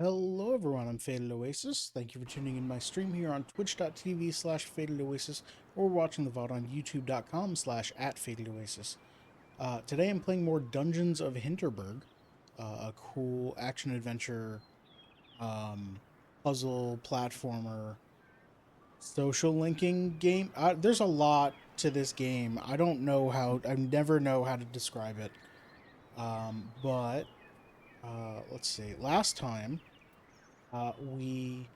Hello everyone, I'm Faded Oasis. Thank you for tuning in my stream here on twitch.tv/Faded Oasis or watching the VOD on youtube.com/@Faded Oasis. Today I'm playing more Dungeons of Hinterberg, a cool action-adventure puzzle platformer social linking game. There's a lot to this game. I never know how to describe it. But let's see. Last time we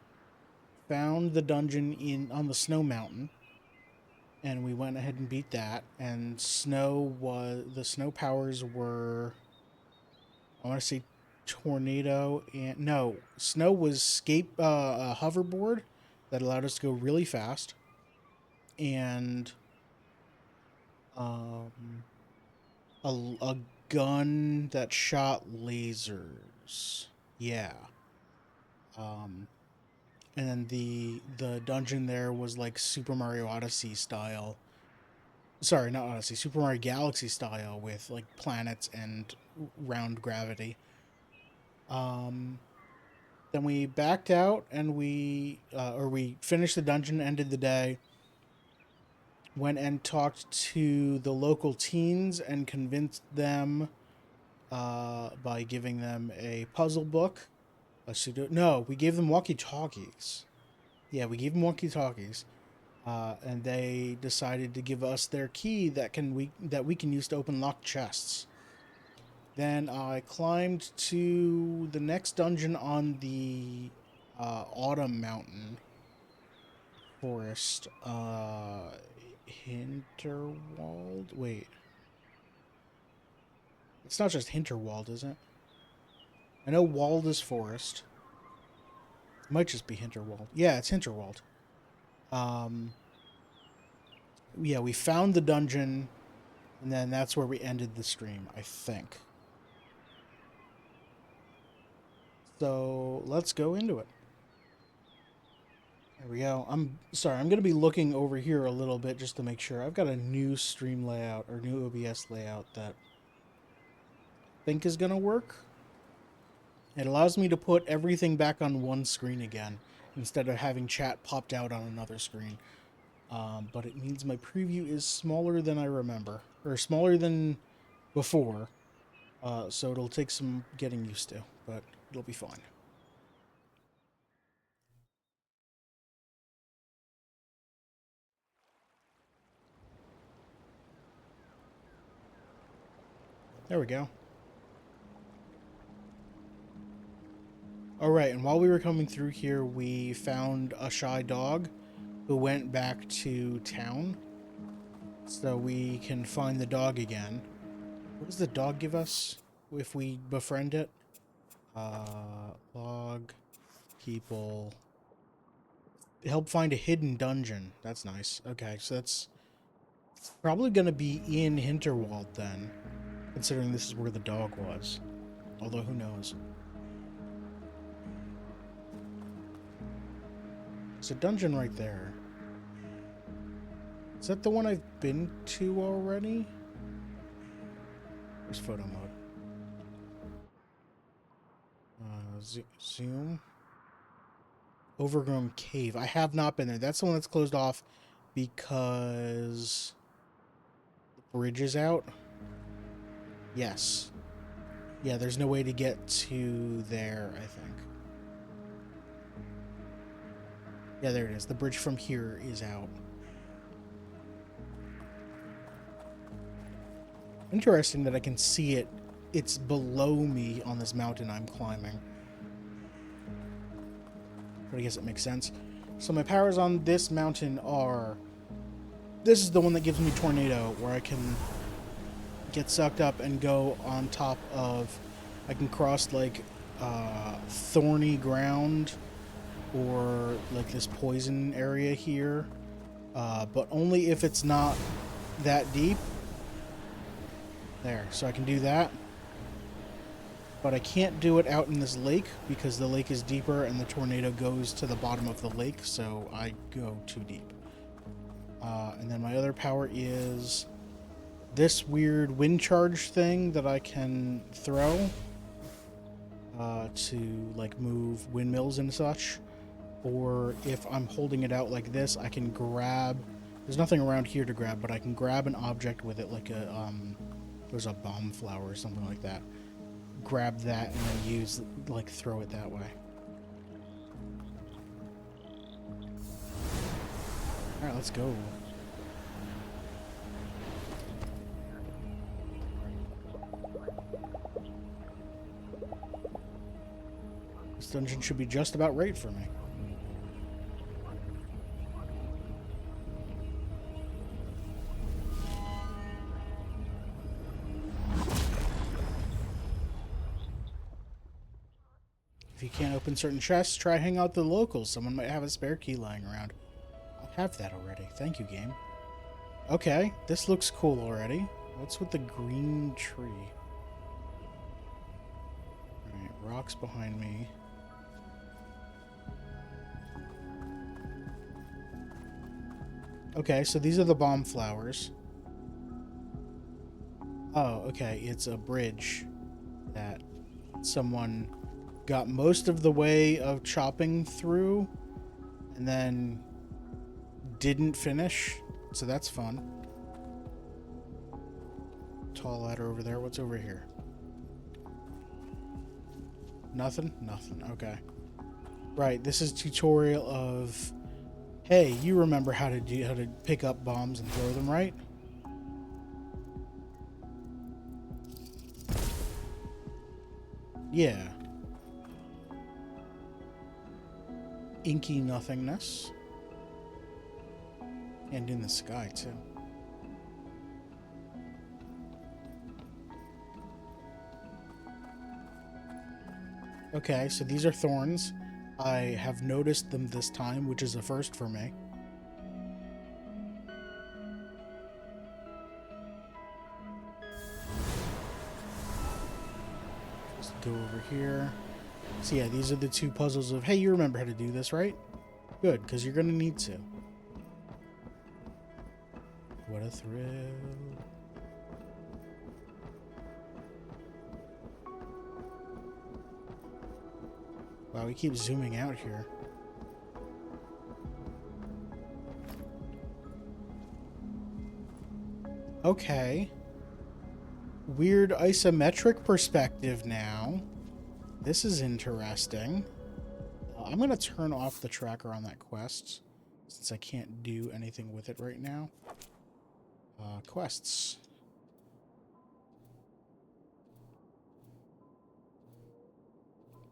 found the dungeon in on the snow mountain, and we went ahead and beat that. And the snow powers were, I want to say, tornado, and no, snow was a hoverboard that allowed us to go really fast, and um a gun that shot lasers. Yeah. um and then the dungeon there was like Super Mario Odyssey style. Sorry, not Odyssey. Super Mario Galaxy style with like planets and round gravity. Um, then we backed out and we finished the dungeon, ended the day, went and talked to the local teens and convinced them by giving them a puzzle book. No, we gave them walkie talkies. Yeah, we gave them walkie talkies. And they decided to give us their key that we can use to open locked chests. Then I climbed to the next dungeon on the Autumn Mountain Forest. Hinterwald? Wait. It's not just Hinterwald, is it? I know Wald is forest. It might just be Hinterwald. Yeah, it's Hinterwald. Um, yeah, we found the dungeon, and then that's where we ended the stream, I think. So let's go into it. There we go. I'm sorry, I'm going to be looking over here a little bit just to make sure. I've got a new stream layout or new OBS layout that I think is going to work. It allows me to put everything back on one screen again instead of having chat popped out on another screen. But it means my preview is smaller than I remember, or smaller than before. So it'll take some getting used to, but it'll be fine. There we go. All right, and while we were coming through here, we found a shy dog who went back to town. So we can find the dog again. What does the dog give us if we befriend it? Log people. Help find a hidden dungeon. That's nice. Okay, so that's probably going to be in Hinterwald then, considering this is where the dog was. Although, who knows? There's a dungeon right there. Is that the one I've been to already? Where's photo mode? Zoom. Overgrown cave. I have not been there. That's the one that's closed off because the bridge is out. Yes. Yeah, there's no way to get to there, I think. Yeah, there it is. The bridge from here is out. Interesting that I can see it. It's below me on this mountain I'm climbing. But I guess it makes sense. So my powers on this mountain are... This is the one that gives me tornado, where I can get sucked up and go on top of... I can cross, like, thorny ground or, like, this poison area here. But only if it's not that deep. There, so I can do that. But I can't do it out in this lake because the lake is deeper and the tornado goes to the bottom of the lake, so I go too deep. And then my other power is this weird wind charge thing that I can throw. to like move windmills and such. Or if I'm holding it out like this, I can grab... There's nothing around here to grab, but I can grab an object with it, like a, there's a bomb flower or something like that. Grab that and then use, like, throw it that way. Alright, let's go. This dungeon should be just about right for me. If you can't open certain chests, try hanging out with the locals. Someone might have a spare key lying around. I have that already. Thank you, game. Okay, this looks cool already. What's with the green tree? Alright, rocks behind me. Okay, so these are the bomb flowers. Oh, okay, it's a bridge that someone got most of the way of chopping through and then didn't finish, so that's fun. Tall ladder over there. What's over here? Nothing? Nothing. Okay. Right, this is a tutorial of, hey, you remember how to pick up bombs and throw them, right? Yeah. Inky nothingness. And in the sky, too. Okay, so these are thorns. I have noticed them this time, which is a first for me. Just go over here. So yeah, these are the two puzzles of, hey, you remember how to do this, right? Good, because you're going to need to. What a thrill. Wow, we keep zooming out here. Okay. Weird isometric perspective now. This is interesting. I'm going to turn off the tracker on that quest, since I can't do anything with it right now. Quests.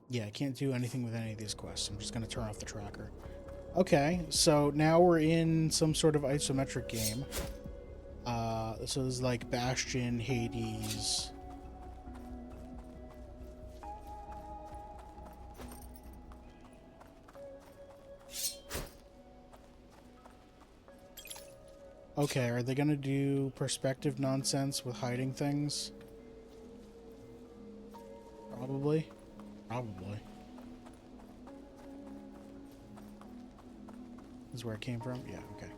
Yeah, I can't do anything with any of these quests. I'm just going to turn off the tracker. Okay, so now we're in some sort of isometric game. So there's like Bastion, Hades. Okay, are they gonna do perspective nonsense with hiding things? Probably. Probably. This is where it came from? Yeah, okay.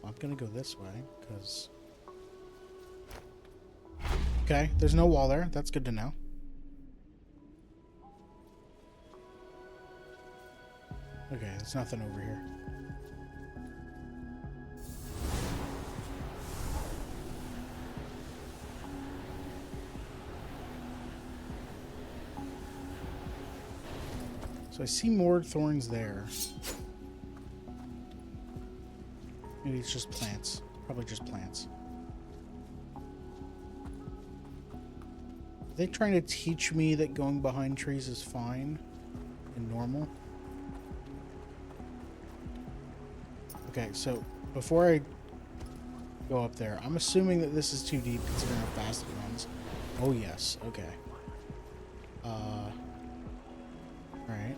I'm gonna go this way, because... Okay, there's no wall there. That's good to know. Okay, there's nothing over here. So I see more thorns there. Maybe it's just plants. Probably just plants. Are they trying to teach me that going behind trees is fine and normal? Okay, so before I go up there, I'm assuming that this is too deep considering how fast it runs. Oh yes, okay. Alright.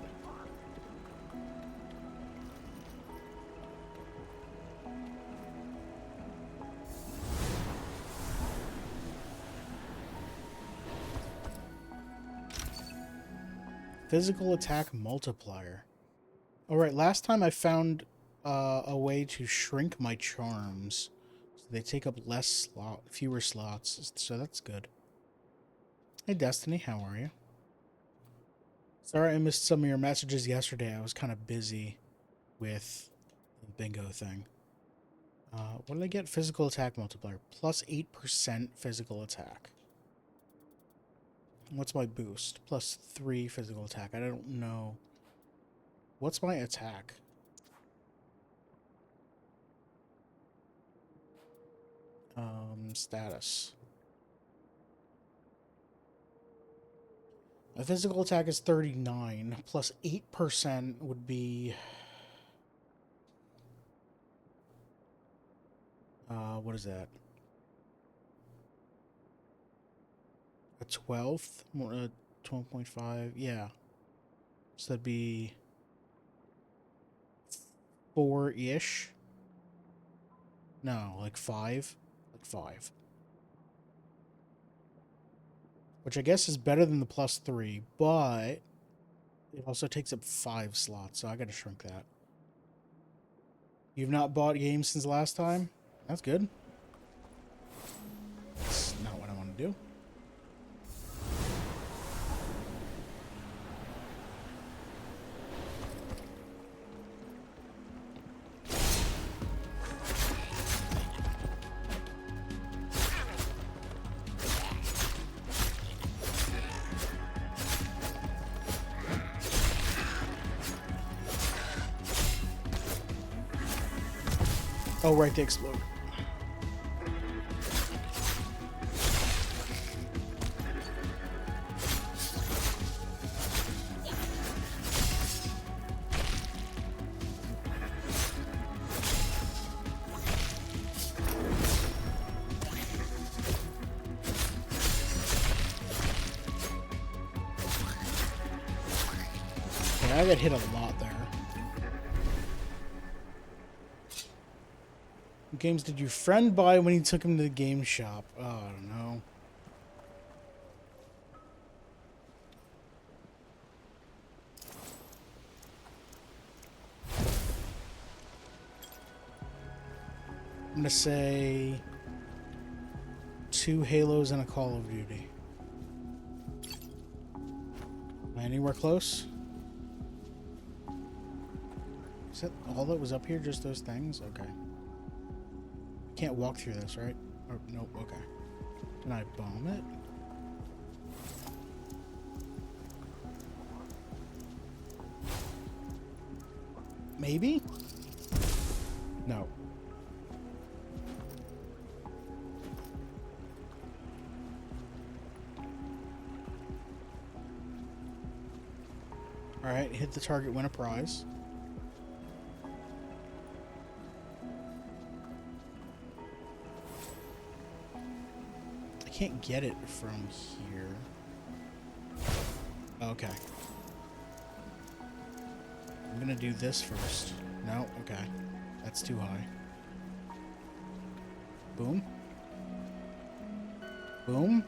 Physical attack multiplier. Alright, last time I found a way to shrink my charms. So they take up fewer slots, so that's good. Hey Destiny, how are you? Sorry I missed some of your messages yesterday. I was kind of busy with the bingo thing. What did I get? Physical attack multiplier. Plus 8% physical attack. What's my boost? Plus 3 physical attack. I don't know. What's my attack? Status. My physical attack is 39. Plus 8% would be... what is that? A 12th? 12.5? Yeah. So that'd be... 4-ish? No, like 5? Like 5. Which I guess is better than the plus 3, but... it also takes up 5 slots, so I gotta shrink that. You've not bought games since last time? That's good. That's not what I want to do. Oh, right, they explode. Yeah, I got hit a lot there. What games did your friend buy when he took him to the game shop? Oh, I don't know. I'm gonna say 2 Halos and a Call of Duty. Am I anywhere close? Is that all that was up here? Just those things? Okay. Can't walk through this, right? Or, nope, okay. Can I bomb it? Maybe? No. Alright, hit the target, win a prize. I can't get it from here. Okay. I'm gonna do this first. No, okay. That's too high. Boom. Boom.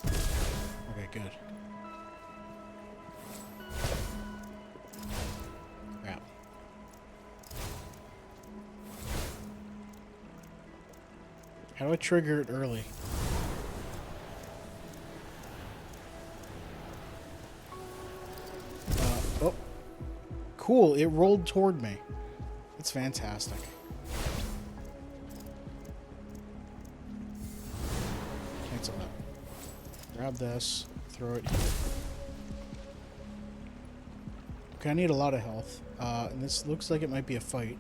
Okay, good. Crap. How do I trigger it early? Oh. Cool, it rolled toward me. That's fantastic. Cancel that. Grab this, throw it here. Okay, I need a lot of health. And this looks like it might be a fight.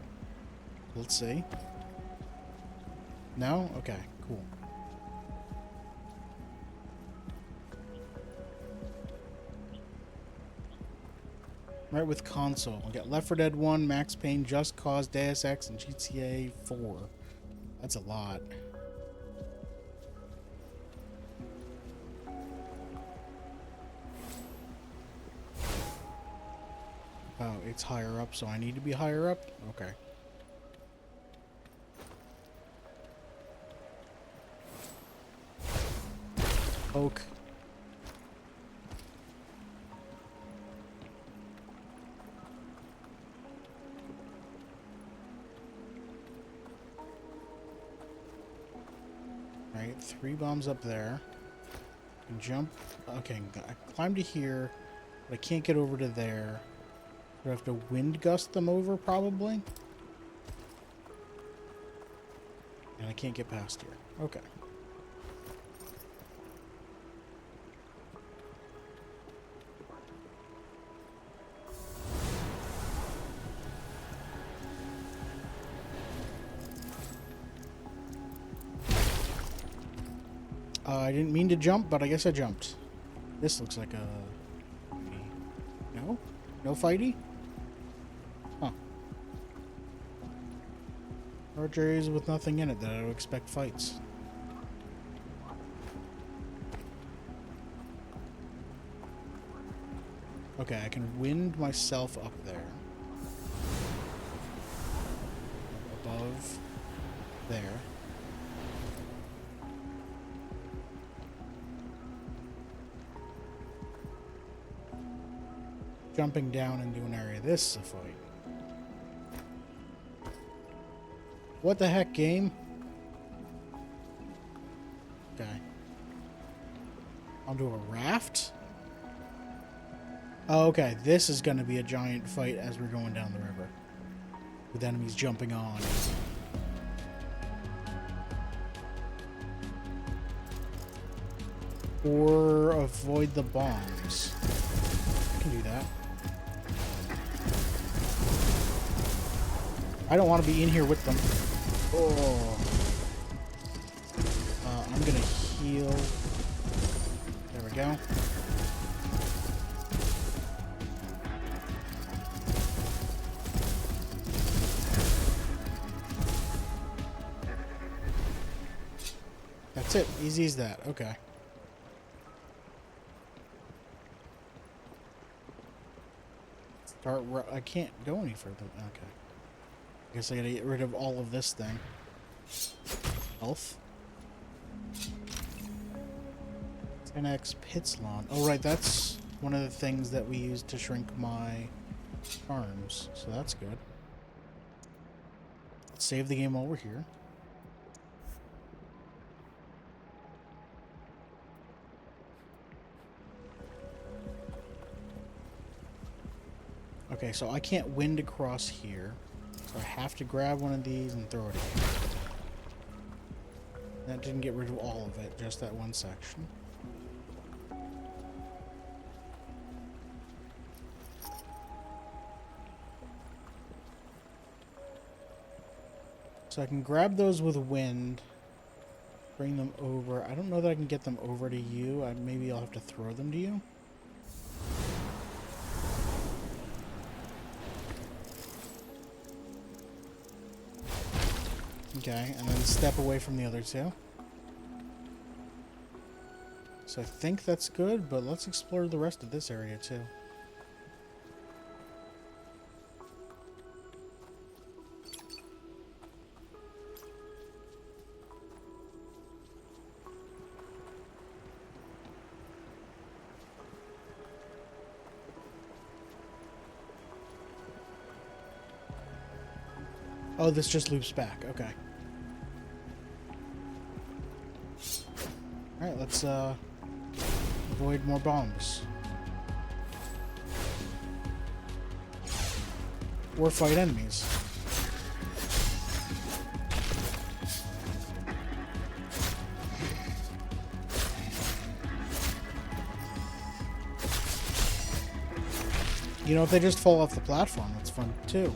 Let's see. No? Okay, cool. Right with console. We got Left 4 Dead 1, Max Payne, Just Cause, Deus Ex, and GTA 4. That's a lot. Oh, it's higher up, so I need to be higher up? Okay. Poke. 3 bombs up there. I can jump. Okay, I climb to here, but I can't get over to there. Do I have to wind gust them over, probably? And I can't get past here. Okay. I didn't mean to jump, but I guess I jumped. This looks like a... No? No fighty? Huh. Large areas with nothing in it that I would expect fights. Okay, I can wind myself up there. Above there. Jumping down into an area. This is a fight. What the heck, game? Okay. Onto a raft? Oh, okay. This is going to be a giant fight as we're going down the river. With enemies jumping on. Or avoid the bombs. I can do that. I don't want to be in here with them. Oh. I'm going to heal. There we go. That's it. Easy as that. Okay. I can't go any further. Okay. I guess I gotta get rid of all of this thing. Health. 10x pits lawn. Oh, right. That's one of the things that we use to shrink my arms. So that's good. Let's save the game while we're here. Okay, so I can't wind across here. So I have to grab one of these and throw it in. That didn't get rid of all of it, just that one section. So I can grab those with wind, bring them over. I don't know that I can get them over to you. Maybe I'll have to throw them to you. Okay, and then step away from the other two. So I think that's good, but let's explore the rest of this area too. Oh, this just loops back. Okay. Alright, let's avoid more bombs. Or fight enemies. You know, if they just fall off the platform, that's fun too.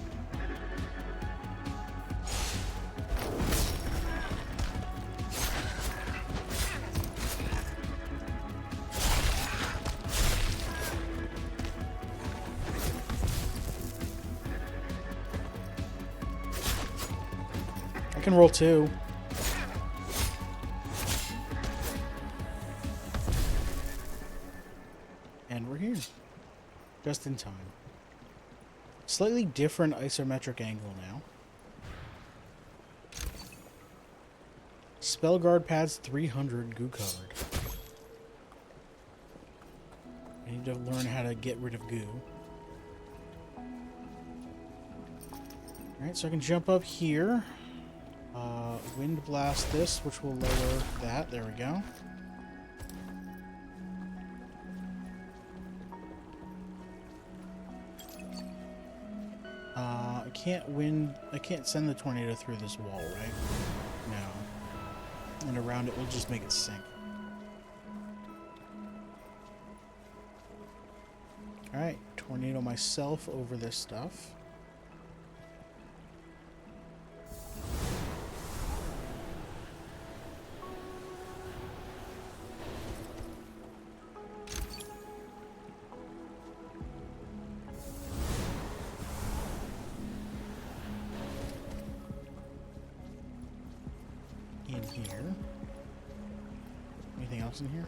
I can roll 2. And we're here. Just in time. Slightly different isometric angle now. Spell guard pads 300 goo covered. I need to learn how to get rid of goo. Alright, so I can jump up here. wind blast this, which will lower that. There we go. I can't send the tornado through this wall, right? No. And around it, we'll just make it sink. Alright, tornado myself over this stuff. In here. Anything else in here?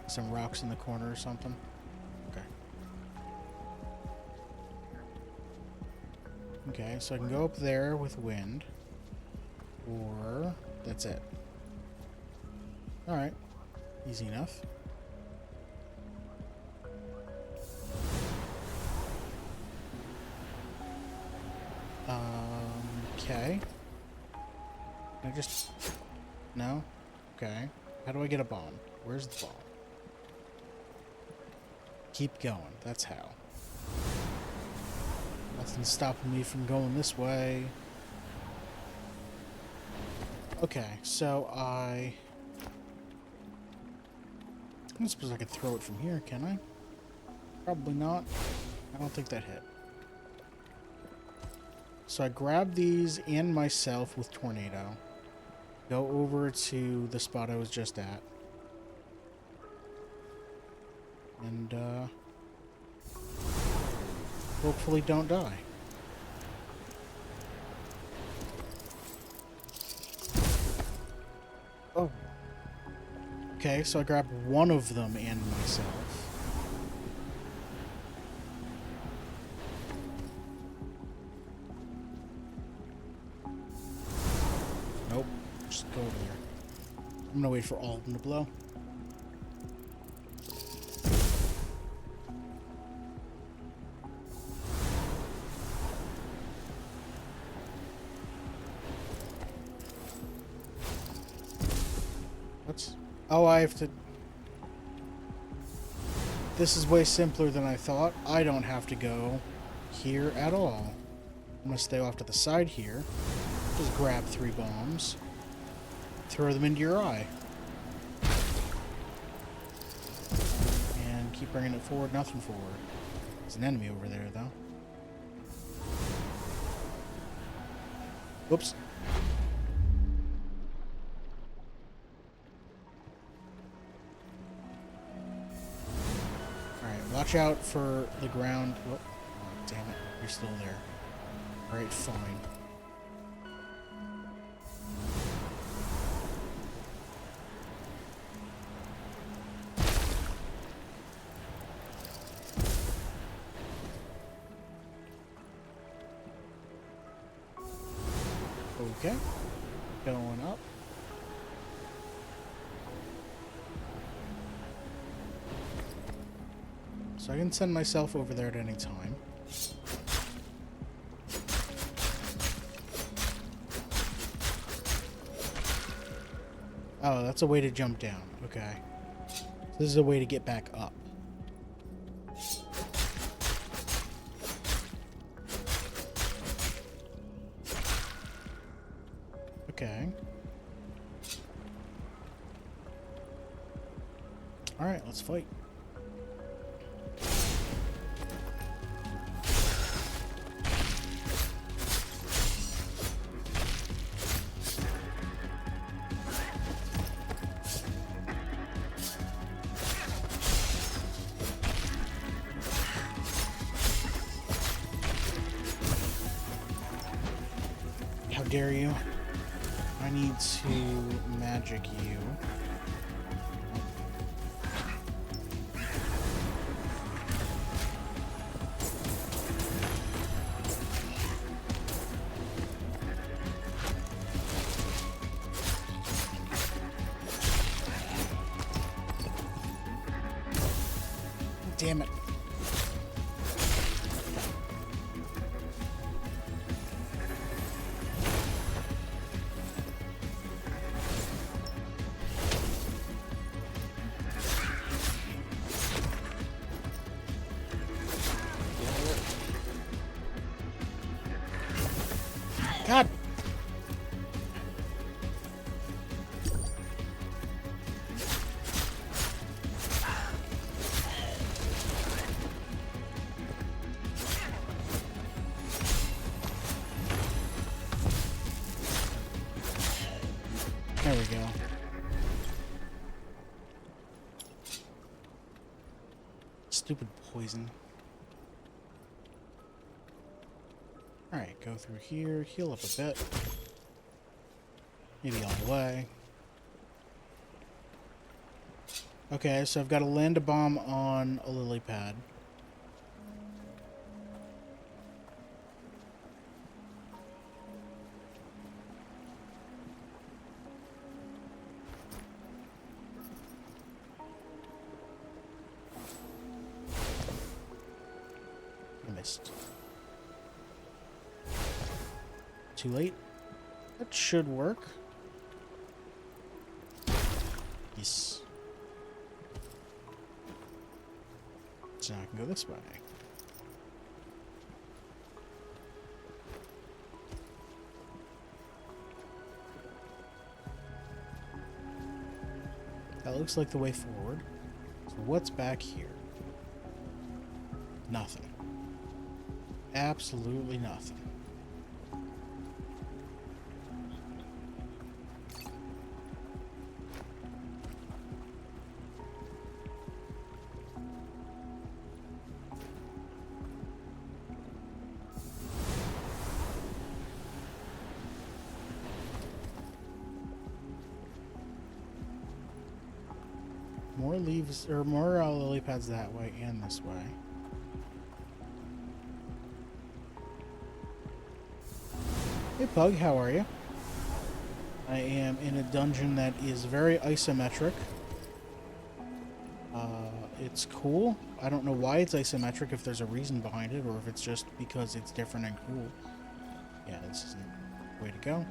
Some rocks in the corner or something? Okay. Okay, so I can go up there with wind. Or... that's it. Alright. Easy enough. Okay. Can I just... no? Okay. How do I get a bomb? Where's the bomb? Keep going. That's how. Nothing's stopping me from going this way. Okay, so I don't suppose I could throw it from here, can I? Probably not. I don't think that hit. So I grab these and myself with tornado. Go over to the spot I was just at. And, hopefully don't die. Oh. Okay, so I grabbed one of them and myself. Nope. Just go over there. I'm gonna wait for all of them to blow. Oh, I have to... This is way simpler than I thought. I don't have to go here at all. I'm gonna stay off to the side here. Just grab 3 bombs. Throw them into your eye. And keep bringing it forward, nothing forward. There's an enemy over there, though. Whoops. Watch out for the ground. Oh, damn it. You're still there. Alright, fine. Okay. Going up. So I can send myself over there at any time. Oh, that's a way to jump down. Okay. So this is a way to get back up. Okay. Alright, let's fight. How dare you? I need to magic you. Damn it. There we go. Stupid poison. Alright, go through here, heal up a bit. Maybe on the way. Okay, so I've got to land a bomb on a lily pad. I missed. Too late? That should work. Yes. So now I can go this way. That looks like the way forward. So what's back here? Nothing. Absolutely nothing. More leaves, or more lily pads that way and this way. Hey Pug, how are you? I am in a dungeon that is very isometric. It's cool. I don't know why it's isometric, if there's a reason behind it, or if it's just because it's different and cool. Yeah, this isn't the way to go.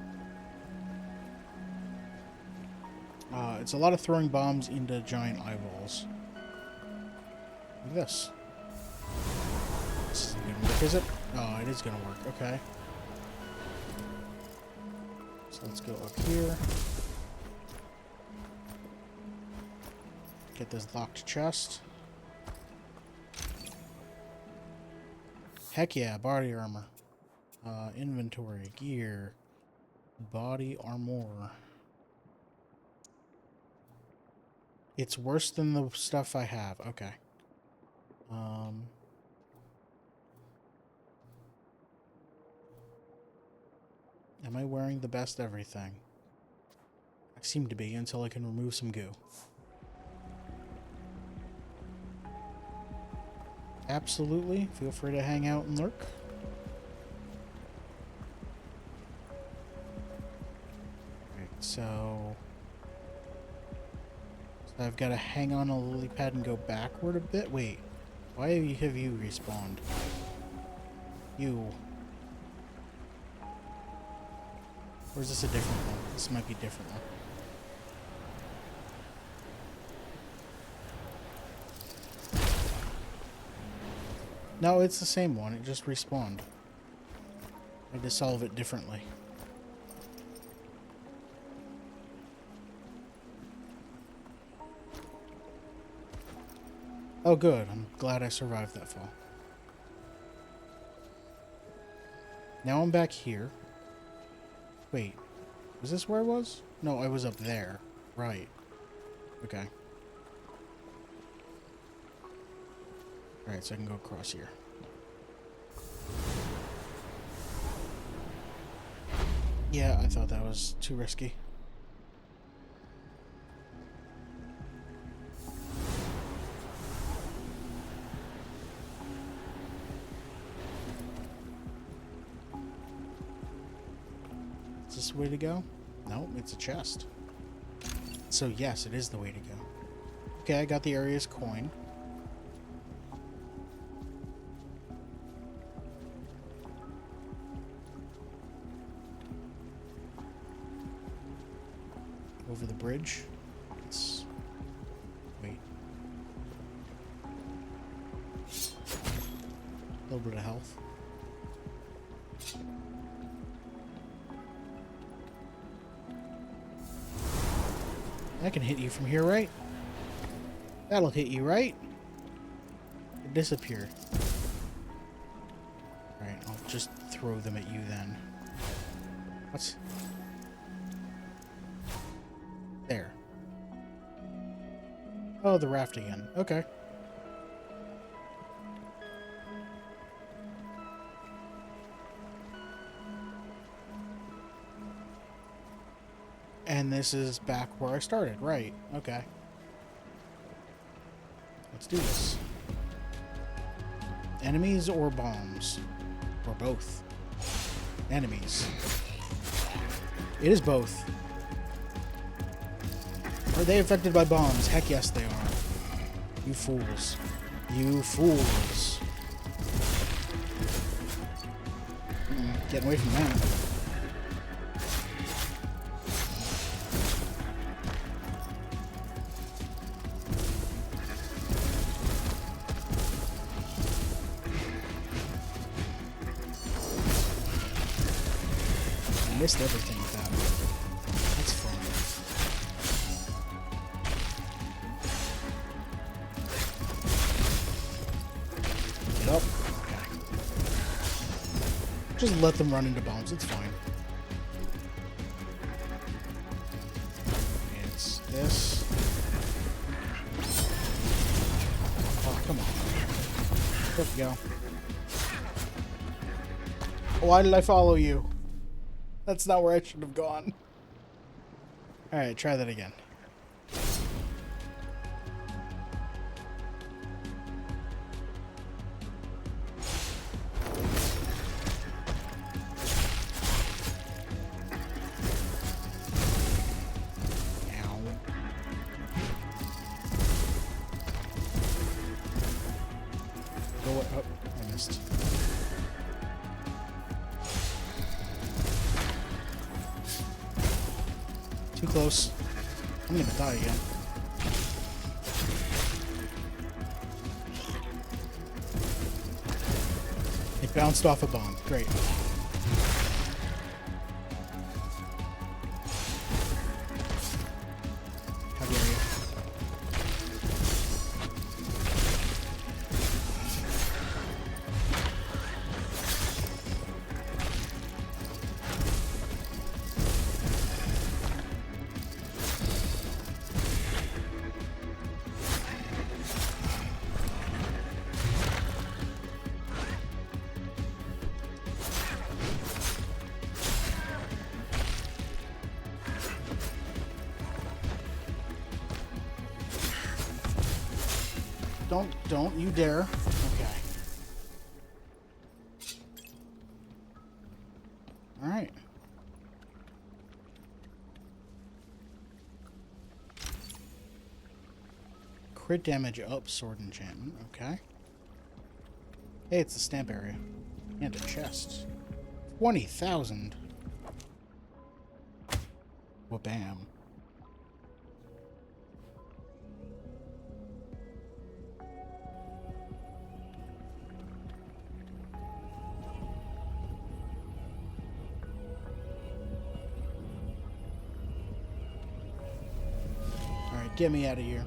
It's a lot of throwing bombs into giant eyeballs. Look at this. This isn't gonna work, is it? Oh, it is gonna work. Okay. So let's go up here. Get this locked chest. Heck yeah, body armor. Inventory, gear, body armor. It's worse than the stuff I have. Okay. Am I wearing the best everything? I seem to be until I can remove some goo. Absolutely. Feel free to hang out and lurk. Right, so I've got to hang on a lily pad and go backward a bit. Wait, why have you respawned? You. Or is this a different one? This might be a different one. No, it's the same one. It just respawned. I had to solve it differently. Oh, good. I'm glad I survived that fall. Now I'm back here. Wait. Was this where I was? No, I was up there. Right. Okay. Alright, so I can go across here. Yeah, I thought that was too risky. Is this the way to go? No, it's a chest. So yes, it is the way to go. Okay, I got the area's coin. Over the bridge. Let's wait. A little bit of health. I can hit you from here, right? That'll hit you, right? It disappeared. Alright, I'll just throw them at you then. What? Oh, the raft again. Okay. And this is back where I started. Right. Okay. Let's do this. Enemies or bombs? Or both? Enemies. It is both. Are they affected by bombs? Heck yes, they are. You fools. You fools. Getting away from that. I missed everything with that. That's fun. Get up. Okay. Just let them run into bombs. It's fine. It's this. Oh, come on. There we go. Why did I follow you? That's not where I should have gone. Alright, try that again. Ow. Go away. Oh, I missed. Too close. I'm gonna die again. It bounced off a bomb. Great. How dare you? Don't you dare. Okay. Alright. Crit damage up, sword enchantment. Okay. Hey, it's the stamp area. And a chest. 20,000. Well, bam. Alright, get me out of here.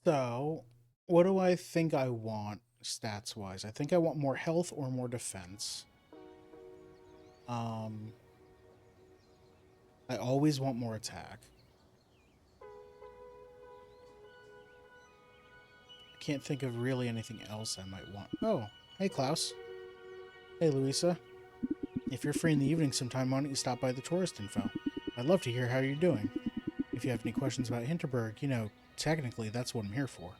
So, what do I think I want stats-wise? I think I want more health or more defense. I always want more attack. I can't think of really anything else I might want. Oh, hey Klaus. Hey Louisa. If you're free in the evening sometime, why don't you stop by the tourist info? I'd love to hear how you're doing. If you have any questions about Hinterberg, you know, technically that's what I'm here for.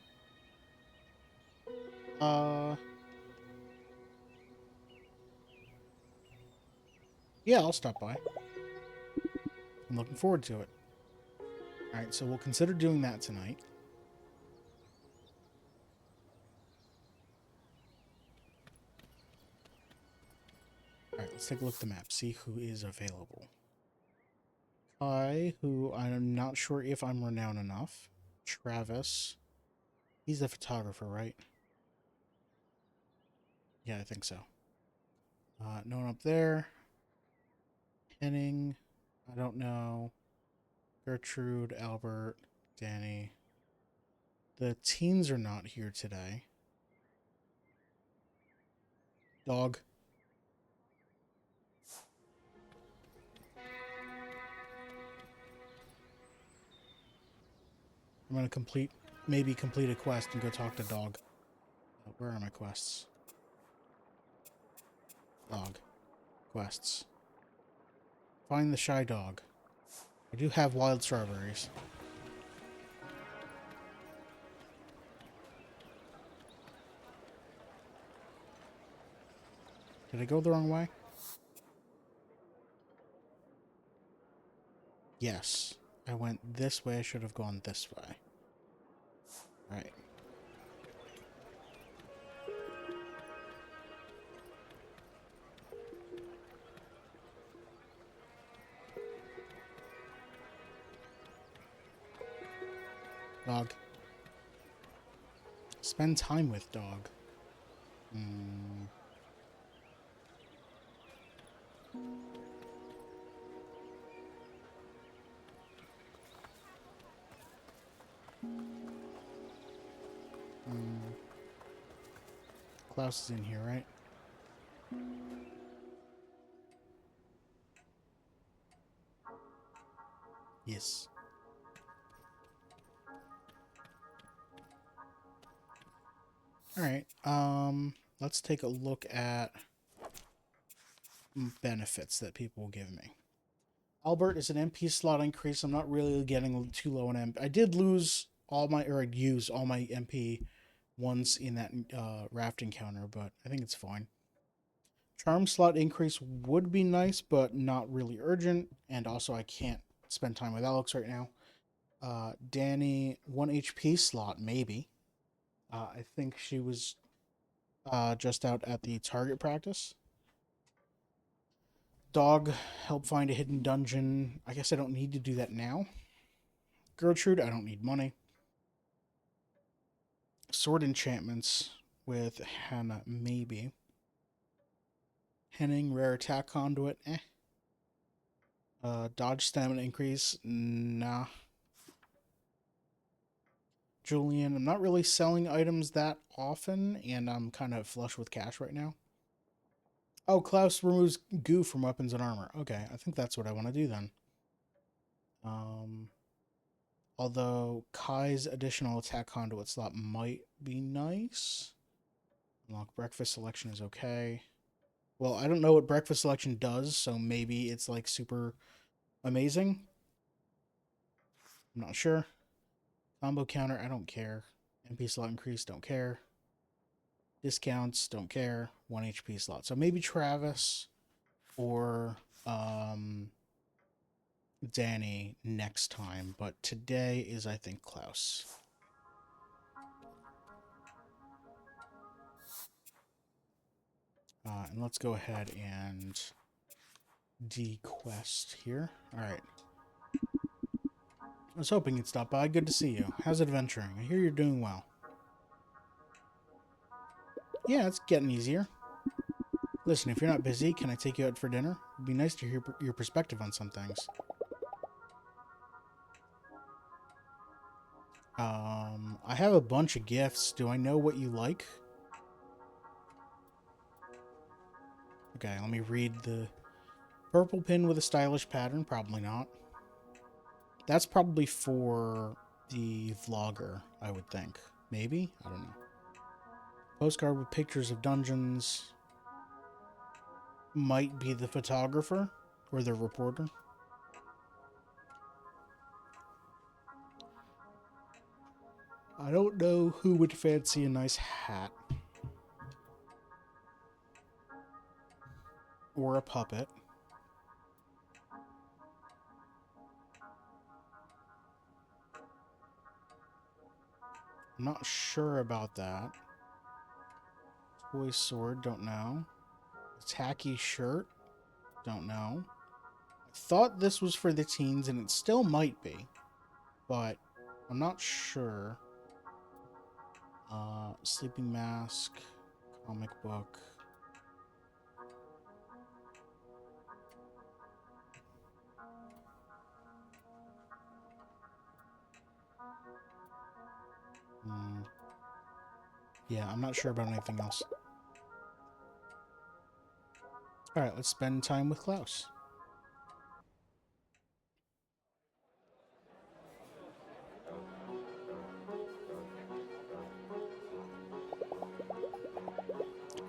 Yeah, I'll stop by. I'm looking forward to it. Alright, so we'll consider doing that tonight. Alright, let's take a look at the map, see who is available. Kai, who I'm not sure if I'm renowned enough. Travis. He's the photographer, right? Yeah, I think so. No one up there. Henning. I don't know. Gertrude, Albert, Danny. The teens are not here today. Dog. I'm gonna maybe complete a quest and go talk to dog. Where are my quests? Dog. Quests. Find the shy dog. I do have wild strawberries. Did I go the wrong way? Yes. I went this way. I should have gone this way. Alright. Dog. Spend time with dog. Klaus is in here, right? Yes. Alright, let's take a look at benefits that people will give me. Albert is an MP slot increase. I'm not really getting too low on MP. I did lose all my, or I'd use all my MP once in that raft encounter, but I think it's fine. Charm slot increase would be nice, but not really urgent. And also, I can't spend time with Alex right now. Danny, 1 HP slot, maybe. I think she was just out at the target practice. Dog, help find a hidden dungeon. I guess I don't need to do that now. Gertrude, I don't need money. Sword enchantments with Hannah, maybe. Henning, rare attack conduit, dodge stamina increase, nah. Julian, I'm not really selling items that often, and I'm kind of flush with cash right now. Oh, Klaus removes goo from weapons and armor. Okay, I think that's what I want to do then. Although Kai's additional attack conduit slot might be nice. Unlock breakfast selection is okay. Well, I don't know what breakfast selection does, so maybe it's like super amazing. I'm not sure. Combo counter, I don't care. MP slot increase, don't care. Discounts, don't care. 1 HP slot. So maybe Travis or Danny next time, but today is, I think, Klaus. And let's go ahead and dequest here. Alright. I was hoping you'd stop by. Good to see you. How's adventuring? I hear you're doing well. Yeah, it's getting easier. Listen, if you're not busy, can I take you out for dinner? It'd be nice to hear your perspective on some things. I have a bunch of gifts. Do I know what you like? Okay, let me read the purple pin with a stylish pattern. Probably not. That's probably for the vlogger, I would think. Maybe? I don't know. Postcard with pictures of dungeons. Might be the photographer or the reporter. I don't know who would fancy a nice hat. Or a puppet. I'm not sure about that. Toy sword, don't know. A tacky shirt, don't know. I thought this was for the teens, and it still might be. But I'm not sure. Sleeping mask, comic book. Yeah, I'm not sure about anything else. Alright, let's spend time with Klaus.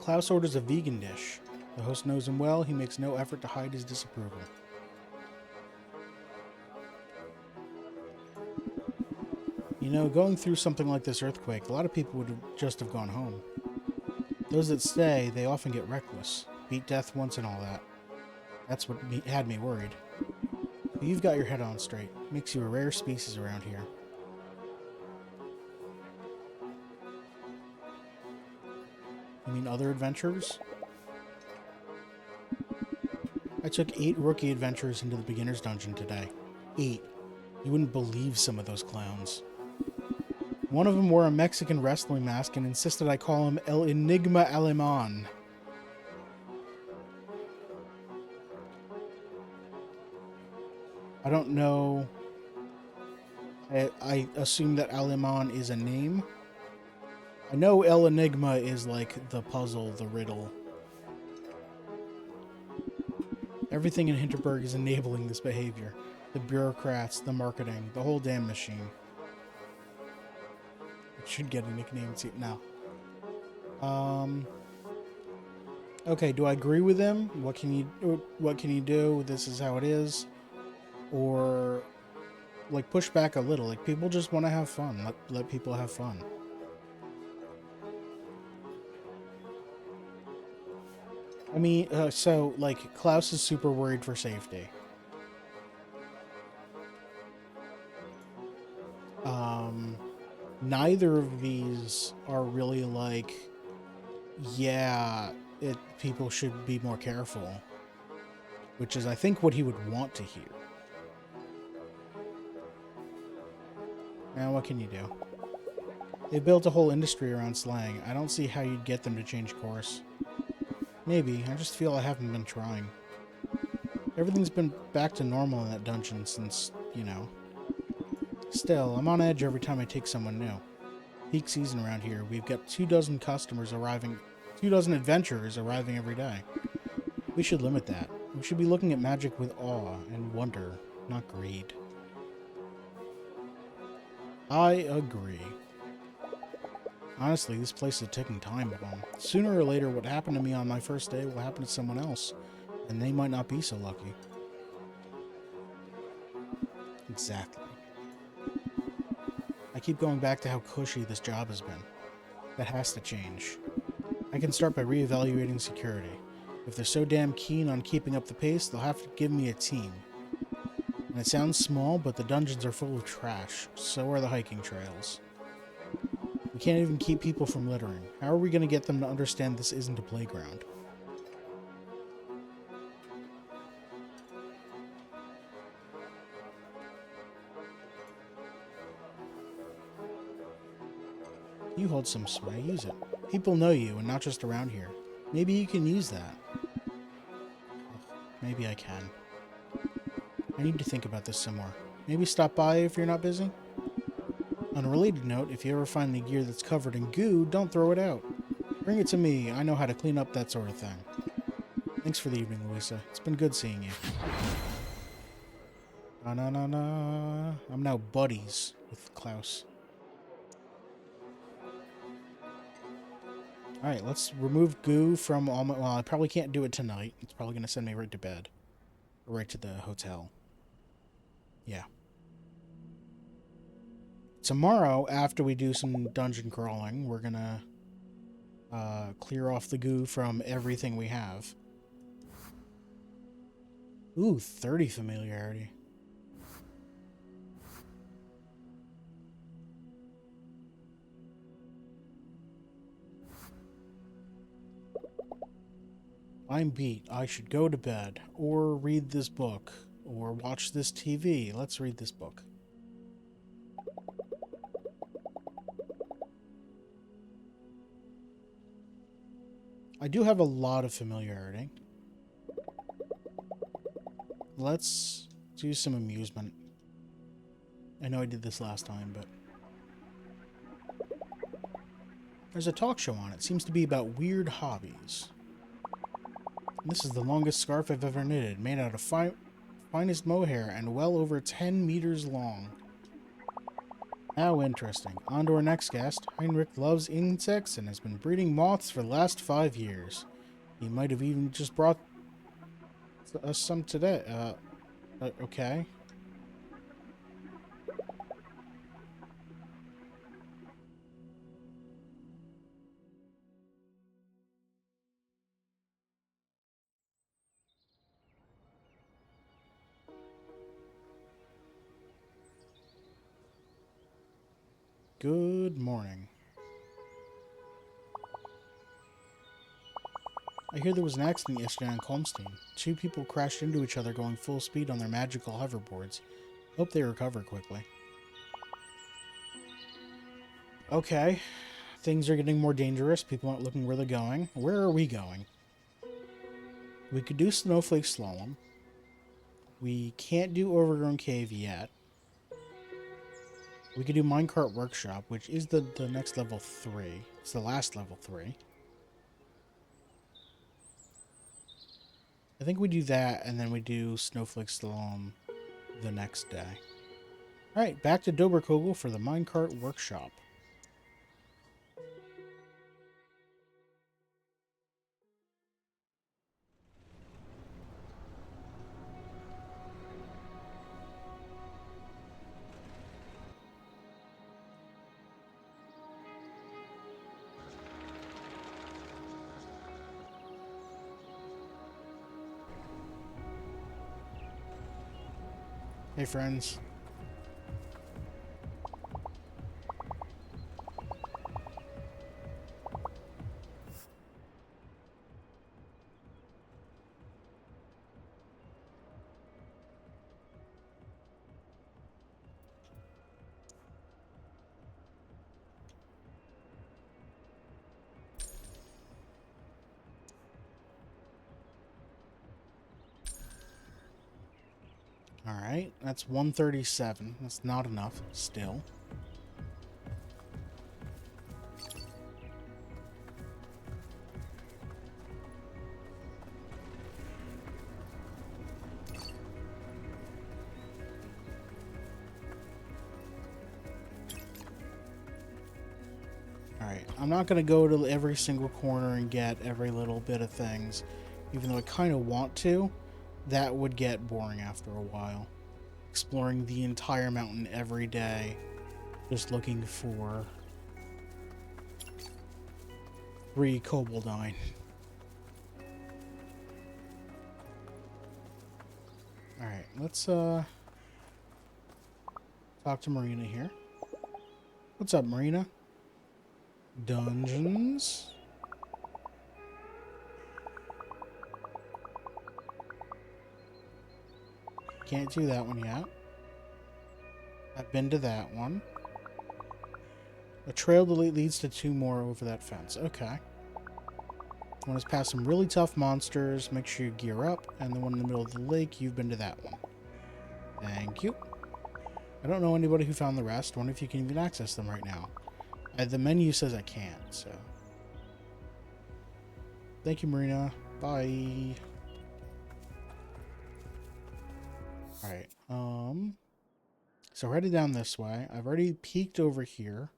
Klaus orders a vegan dish. The host knows him well. He makes no effort to hide his disapproval. You know, going through something like this earthquake, a lot of people would just have gone home. Those that stay, they often get reckless. Beat death once and all that. That's what had me worried. But you've got your head on straight. Makes you a rare species around here. You mean other adventures? I took 8 rookie adventures into the beginner's dungeon today. 8. You wouldn't believe some of those clowns. One of them wore a Mexican wrestling mask and insisted I call him El Enigma Alemán. I don't know. I assume that Alemán is a name. I know El Enigma is like the puzzle, the riddle. Everything in Hinterberg is enabling this behavior. The bureaucrats, the marketing, the whole damn machine. It should get a nickname too. No. Okay, do I agree with him? What can you do? This is how it is. Or like push back a little. Like people just want to have fun. Let people have fun. I mean, so like Klaus is super worried for safety. Neither of these are really like, yeah, people should be more careful, which is, I think, what he would want to hear. Now, what can you do? They built a whole industry around slang. I don't see how you'd get them to change course. Maybe. I just feel I haven't been trying. Everything's been back to normal in that dungeon since, you know. Still, I'm on edge every time I take someone new. Peak season around here. We've got 24 customers arriving, 24 adventurers arriving every day. We should limit that. We should be looking at magic with awe and wonder, not greed. I agree. Honestly, this place is a ticking time bomb. Sooner or later, what happened to me on my first day will happen to someone else, and they might not be so lucky. Exactly. I keep going back to how cushy this job has been. That has to change. I can start by reevaluating security. If they're so damn keen on keeping up the pace, they'll have to give me a team. And it sounds small, but the dungeons are full of trash. So are the hiking trails. We can't even keep people from littering. How are we going to get them to understand this isn't a playground? You hold some sway, use it. People know you, and not just around here. Maybe you can use that. Maybe I can. I need to think about this some more. Maybe stop by if you're not busy? On a related note, if you ever find any gear that's covered in goo, don't throw it out. Bring it to me. I know how to clean up that sort of thing. Thanks for the evening, Louisa. It's been good seeing you. Na-na-na-na. I'm now buddies with Klaus. Alright, let's remove goo from all my... Well, I probably can't do it tonight. It's probably going to send me right to bed. Or right to the hotel. Yeah. Tomorrow, after we do some dungeon crawling, we're going to clear off the goo from everything we have. Ooh, 30 familiarity. I'm beat. I should go to bed, or read this book, or watch this TV. Let's read this book. I do have a lot of familiarity. Let's do some amusement. I know I did this last time, but... There's a talk show on. It seems to be about weird hobbies. This is the longest scarf I've ever knitted, made out of finest mohair and well over 10 meters long. How interesting. On to our next guest. Heinrich loves insects and has been breeding moths for the last 5 years. He might have even just brought us some today. Okay. Good morning. I hear there was an accident yesterday on Colmstein. 2 people crashed into each other going full speed on their magical hoverboards. Hope they recover quickly. Okay. Things are getting more dangerous. People aren't looking where they're going. Where are we going? We could do Snowflake Slalom. We can't do Overgrown Cave yet. We could do Minecart Workshop, which is the next level 3. It's the last level 3. I think we do that, and then we do Snowflake Slalom the next day. Alright, back to Doberkogel for the Minecart Workshop. Hey friends. Alright, that's 137. That's not enough, still. Alright, I'm not going to go to every single corner and get every little bit of things, even though I kind of want to. That would get boring after a while. Exploring the entire mountain every day, just looking for 3 Koboldine. Alright, let's talk to Marina here. What's up, Marina? Dungeons? Can't do that one yet. I've been to that one. A trail that leads to 2 more over that fence. Okay. One is past some really tough monsters. Make sure you gear up. And the one in the middle of the lake, you've been to that one. Thank you. I don't know anybody who found the rest. Wonder if you can even access them right now. The menu says I can't, so. Thank you, Marina. Bye. Alright, so we're headed down this way. I've already peeked over here.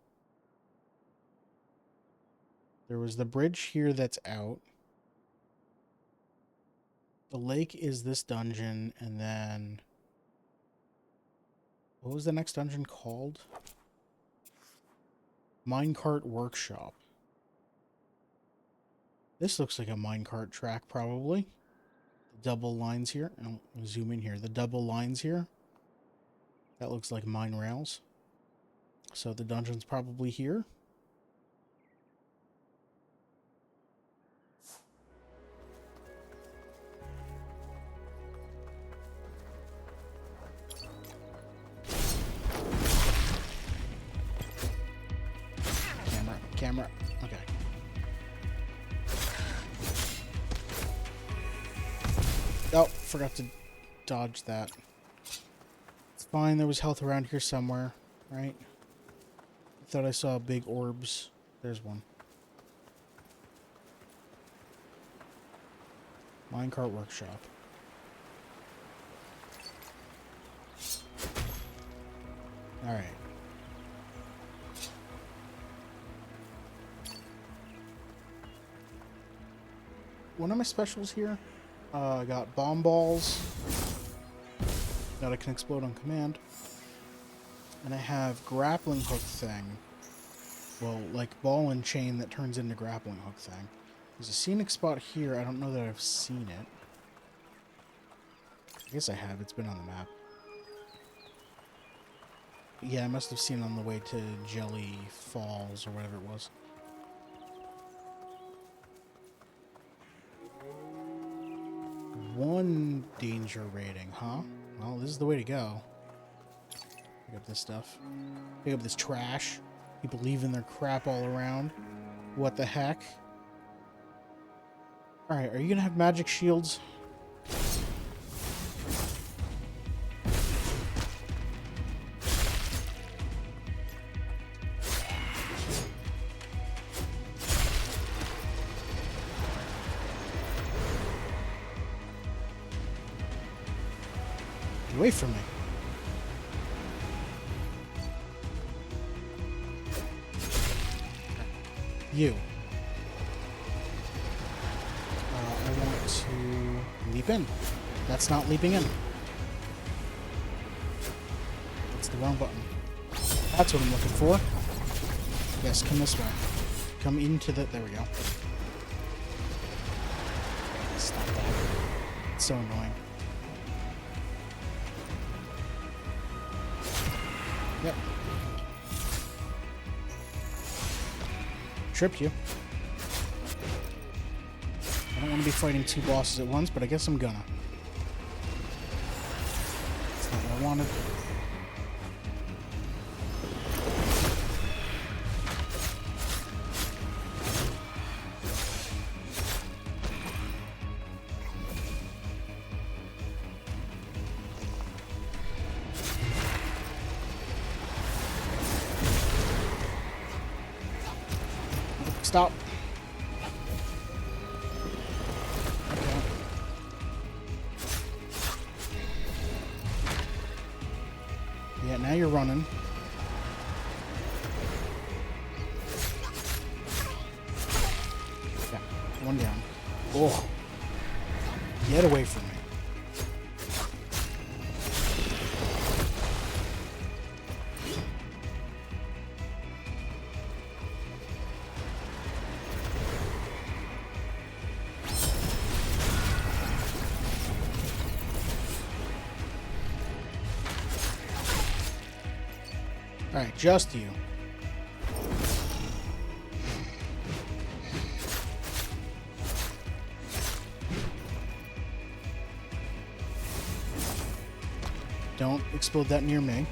There was the bridge here that's out. The lake is this dungeon, and then... What was the next dungeon called? Minecart Workshop. This looks like a minecart track, probably. The double lines here. I'll zoom in here. The double lines here. That looks like mine rails. So the dungeon's probably here. Camera. Okay. Oh, forgot to dodge that. It's fine, there was health around here somewhere, right? I thought I saw big orbs. There's one. Minecart Workshop. Alright. one of my specials here. I got bomb balls that I can explode on command. And I have grappling hook thing. Well, like ball and chain that turns into grappling hook thing. There's a scenic spot here. I don't know that I've seen it. I guess I have. It's been on the map. Yeah, I must have seen it on the way to Jelly Falls or whatever it was. One danger rating, huh? Well, this is the way to go. Pick up this stuff. Pick up this trash. People leaving their crap all around. What the heck? Alright, are you gonna have magic shields? Get away from me. You. I want to leap in. That's not leaping in. That's the wrong button. That's what I'm looking for. Yes, come this way. Come into the... There we go. Stop that. It's so annoying. Yep. Tripped you. I don't want to be fighting two bosses at once, but I guess I'm gonna. That's not what I wanted. Stop. Okay. Yeah, now you're running. Yeah, one down. Oh. Get away from me. Alright, just you. Don't explode that near me.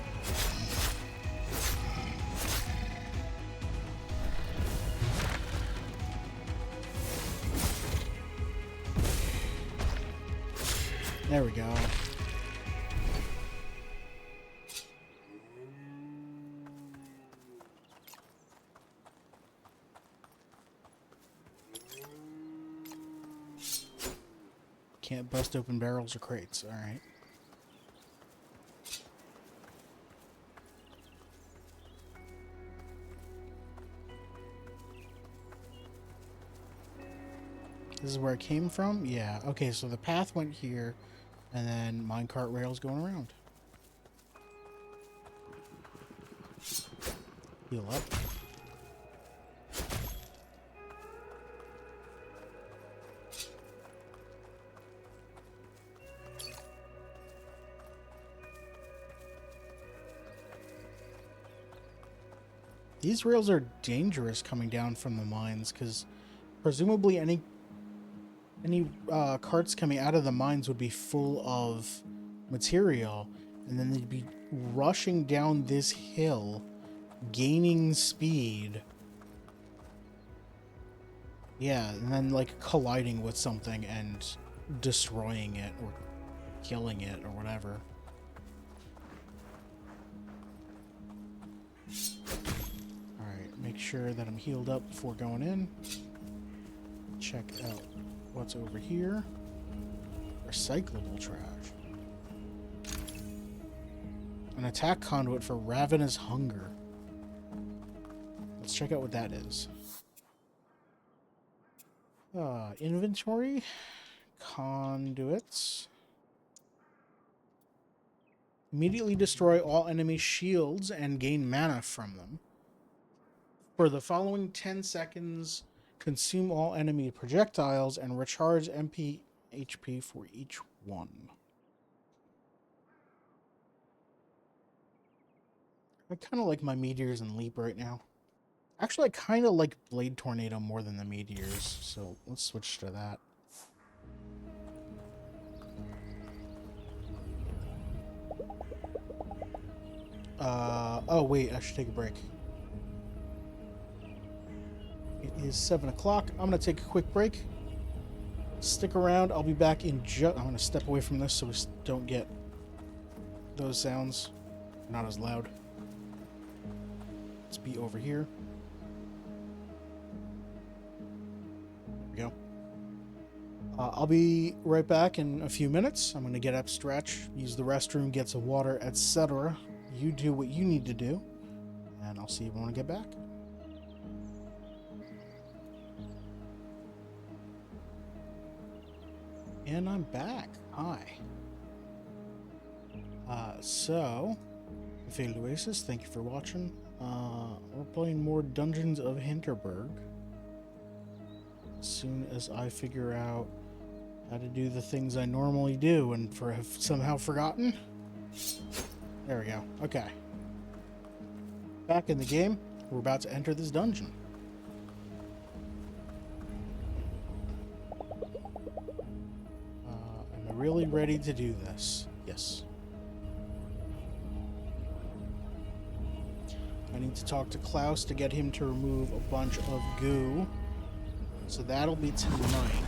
There we go. Can't bust open barrels or crates. Alright. This is where I came from? Yeah. Okay, so the path went here, and then minecart rails going around. Heal up. These rails are dangerous coming down from the mines, because presumably any carts coming out of the mines would be full of material, and then they'd be rushing down this hill, gaining speed. Yeah, and then like colliding with something and destroying it or killing it or whatever. Make sure that I'm healed up before going in. Check out what's over here. Recyclable trash. An attack conduit for ravenous hunger. Let's check out what that is. Inventory. Conduits. Immediately destroy all enemy shields and gain mana from them. For the following 10 seconds, consume all enemy projectiles and recharge MP HP for each one. I kind of like my meteors and leap right now. Actually, I kind of like Blade Tornado more than the meteors, so let's switch to that. Oh wait, I should take a break. It is 7 o'clock. I'm going to take a quick break. Stick around. I'll be back in I'm going to step away from this so we don't get those sounds. Not as loud. Let's be over here. There we go. I'll be right back in a few minutes. I'm going to get up, stretch, use the restroom, get some water, etc. You do what you need to do, and I'll see you when I get back. And I'm back. Hi. So, Failed Oasis, thank you for watching. We're playing more Dungeons of Hinterberg. As soon as I figure out how to do the things I normally do and have somehow forgotten. There we go. Okay. Back in the game. We're about to enter this dungeon. Am I really ready to do this? Yes. I need to talk to Klaus to get him to remove a bunch of goo. So that'll be tonight.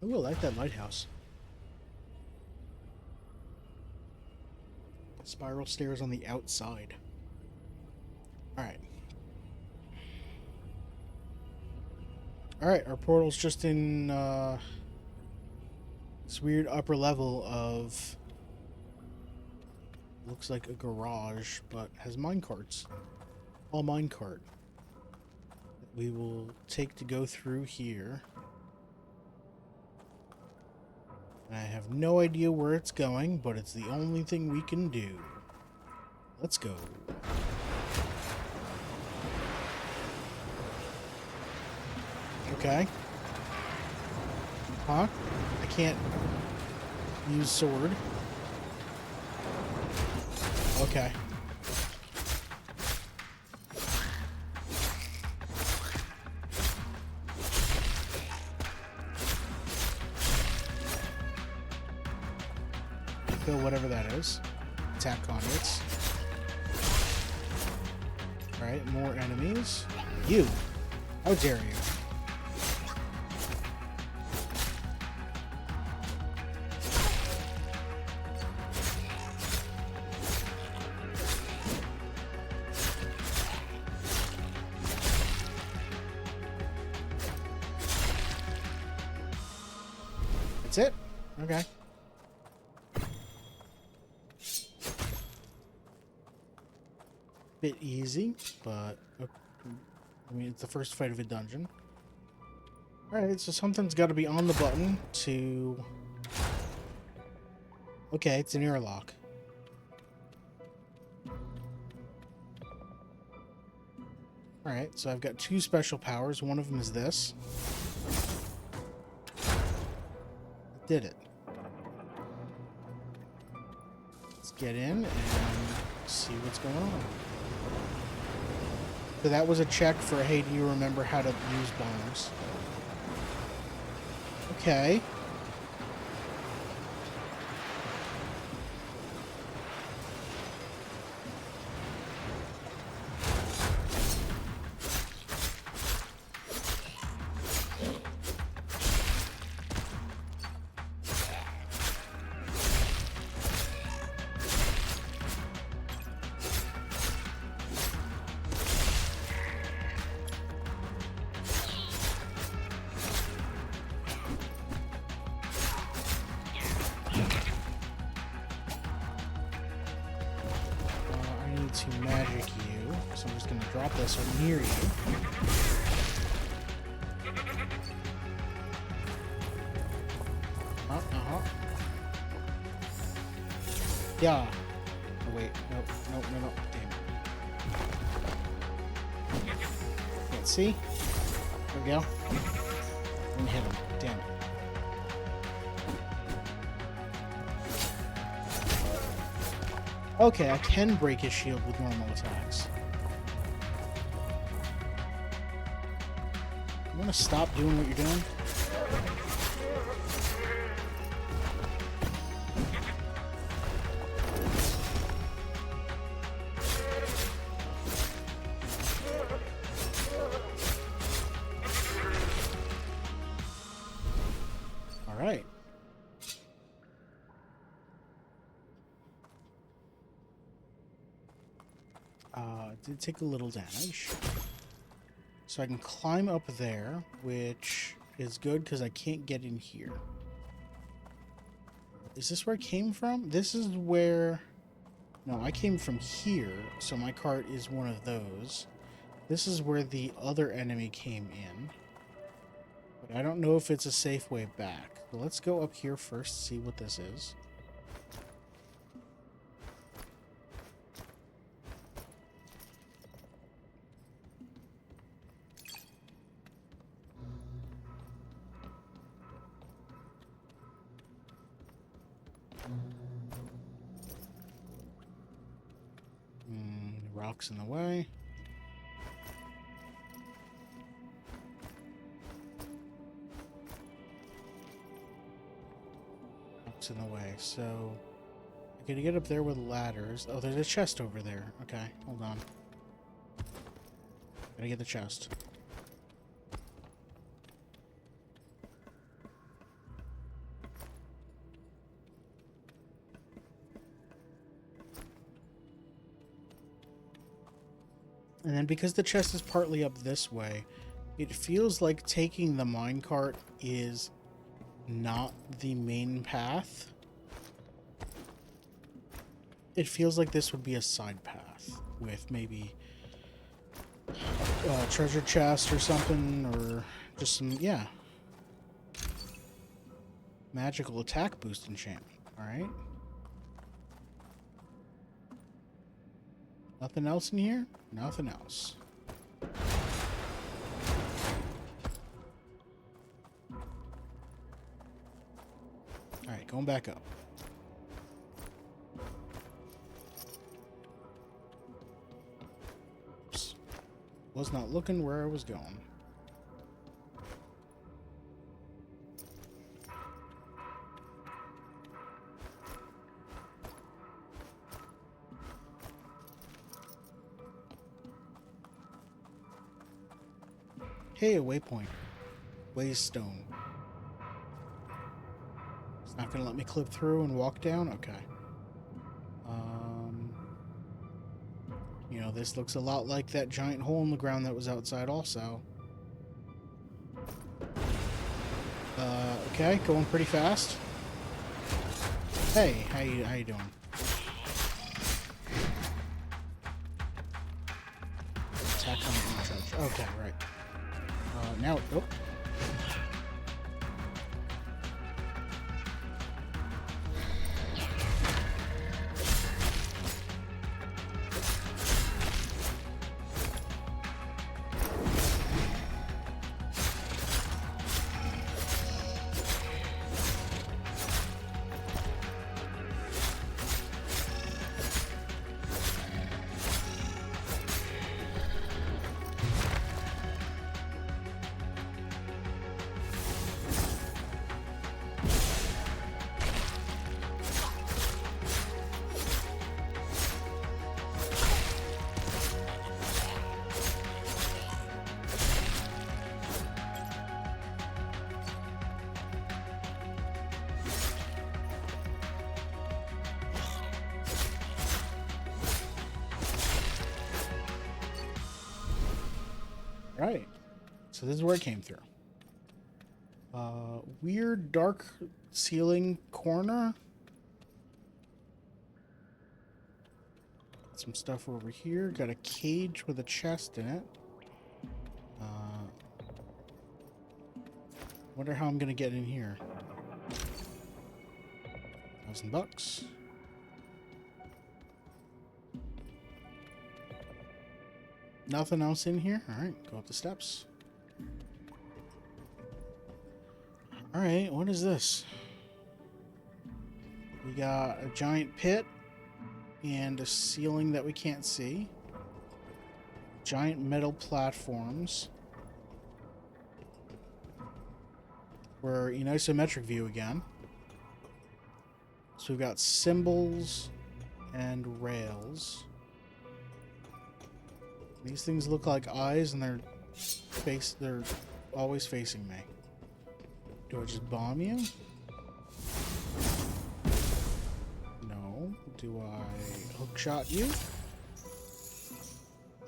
Ooh, I like that lighthouse. Spiral stairs on the outside. Alright. Alright, our portal's just in this weird upper level of... looks like a garage, but has minecarts. All minecart. We will take to go through here. I have no idea where it's going, but it's the only thing we can do. Let's go. Okay. Huh? I can't use sword. Okay. Kill whatever that is. Attack conduits. Alright, more enemies. You! How dare you? That's it? Okay. Bit easy, but I mean, it's the first fight of a dungeon. Alright, so something's got to be on the button to... Okay, it's an airlock. Alright, so I've got two special powers. One of them is this. I did it. Let's get in and see what's going on. So that was a check for, hey, do you remember how to use bombs? Okay. drop this or near you. Yeah. Oh, wait. No. Damn it. Can't see. There we go. And hit him. Damn it. Okay, I can break his shield with normal attacks. You want to stop doing what you're doing? All right. It did take a little damage. So I can climb up there, which is good because I can't get in here. Is this where I came from? This is where... No, I came from here, so my cart is one of those. This is where the other enemy came in. But I don't know if it's a safe way back. So let's go up here first, see what this is. Rocks in the way. Rocks in the way. So I gotta get up there with ladders. Oh, there's a chest over there. Okay, hold on. Gotta get the chest. And then because the chest is partly up this way, it feels like taking the minecart is not the main path. It feels like this would be a side path with maybe a treasure chest or something, or just some, yeah. Magical attack boost enchantment, alright? Nothing else in here? Nothing else. Alright, going back up. Oops. Was not looking where I was going. Hey, a waypoint. Waystone. It's not going to let me clip through and walk down? Okay. You know, this looks a lot like that giant hole in the ground that was outside also. Okay, going pretty fast. Hey, how you doing? Attack on the charge. Okay, right. Now, oh. Right. So this is where it came through. Weird dark ceiling corner. Some stuff over here. Got a cage with a chest in it. Wonder how I'm gonna get in here. $1,000. Nothing else in here? Alright, go up the steps. Alright, what is this? We got a giant pit and a ceiling that we can't see. Giant metal platforms. We're in isometric view again. So we've got symbols and rails. These things look like eyes and they're always facing me. Do I just bomb you? No. Do I hookshot you?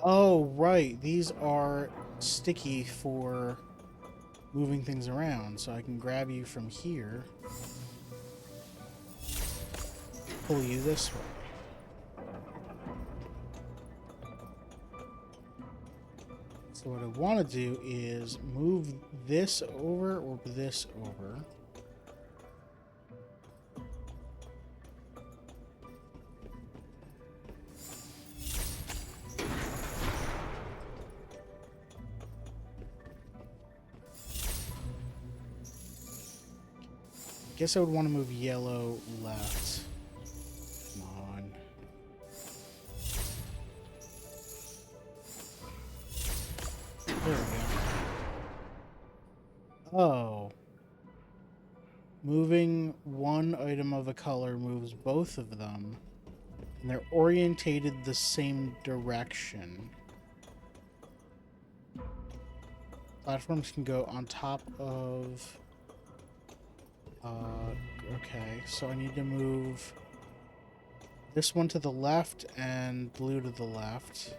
Oh, right. These are sticky for moving things around, so I can grab you from here, pull you this way. So what I want to do is move this over or this over. Guess I would want to move yellow left. Come on. There we go. Oh. Moving one item of a color moves both of them. And they're orientated the same direction. Platforms can go on top of... okay, so I need to move this one to the left and blue to the left.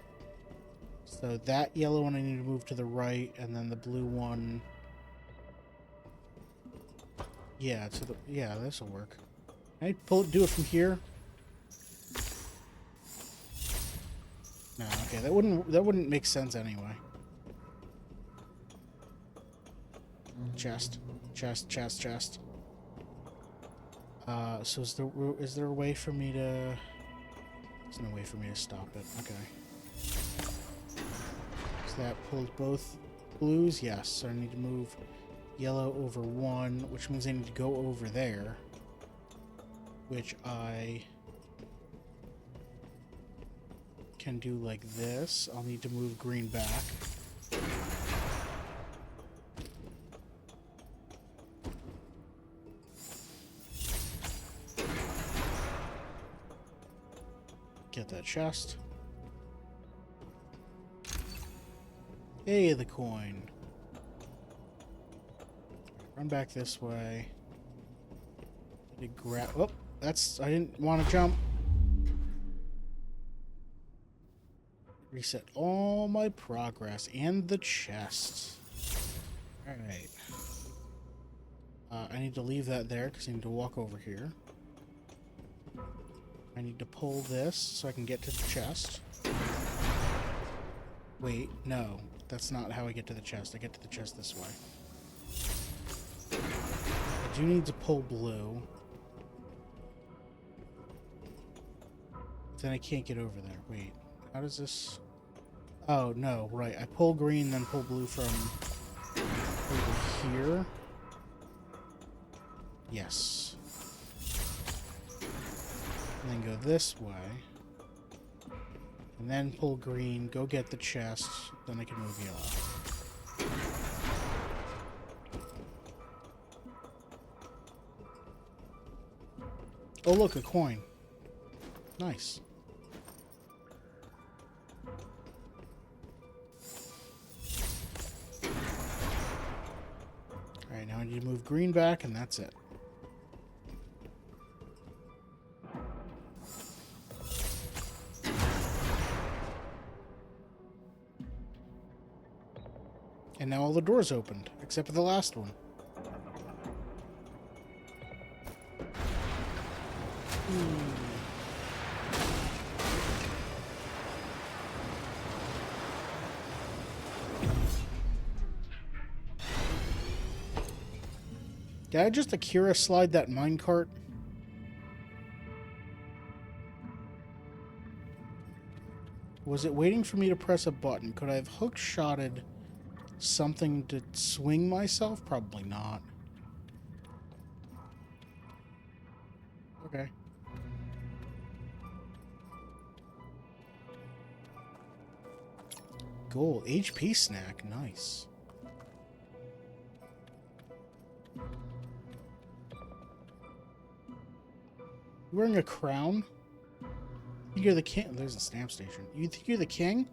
So that yellow one I need to move to the right, and then the blue one... Yeah, this'll work. Can I do it from here? No, okay, that wouldn't make sense anyway. Chest. So is there a way for me to... There's no way for me to stop it. Okay. So that pulled both blues? Yes. So I need to move yellow over one, which means I need to go over there. Which I can do like this. I'll need to move green back. Get that chest. Hey, the coin. Run back this way. I need to grab... Oh, that's... I didn't want to jump. Reset all my progress and the chest. Alright. I need to leave that there because I need to walk over here. I need to pull this so I can get to the chest. Wait, no. That's not how I get to the chest. I get to the chest this way. I do need to pull blue. Then I can't get over there. Wait, how does this... Oh, no, right. I pull green, then pull blue from over here. Yes. And then go this way. And then pull green, go get the chest, then I can move yellow. Oh look, a coin. Nice. Alright, now I need to move green back, and that's it. And now all the doors opened, except for the last one. Did I just Akira slide that minecart? Was it waiting for me to press a button? Could I have hook-shotted something to swing myself? Probably not. Okay. Gold. HP snack. Nice. You wearing a crown? You think you're the king? There's a stamp station. You think you're the king?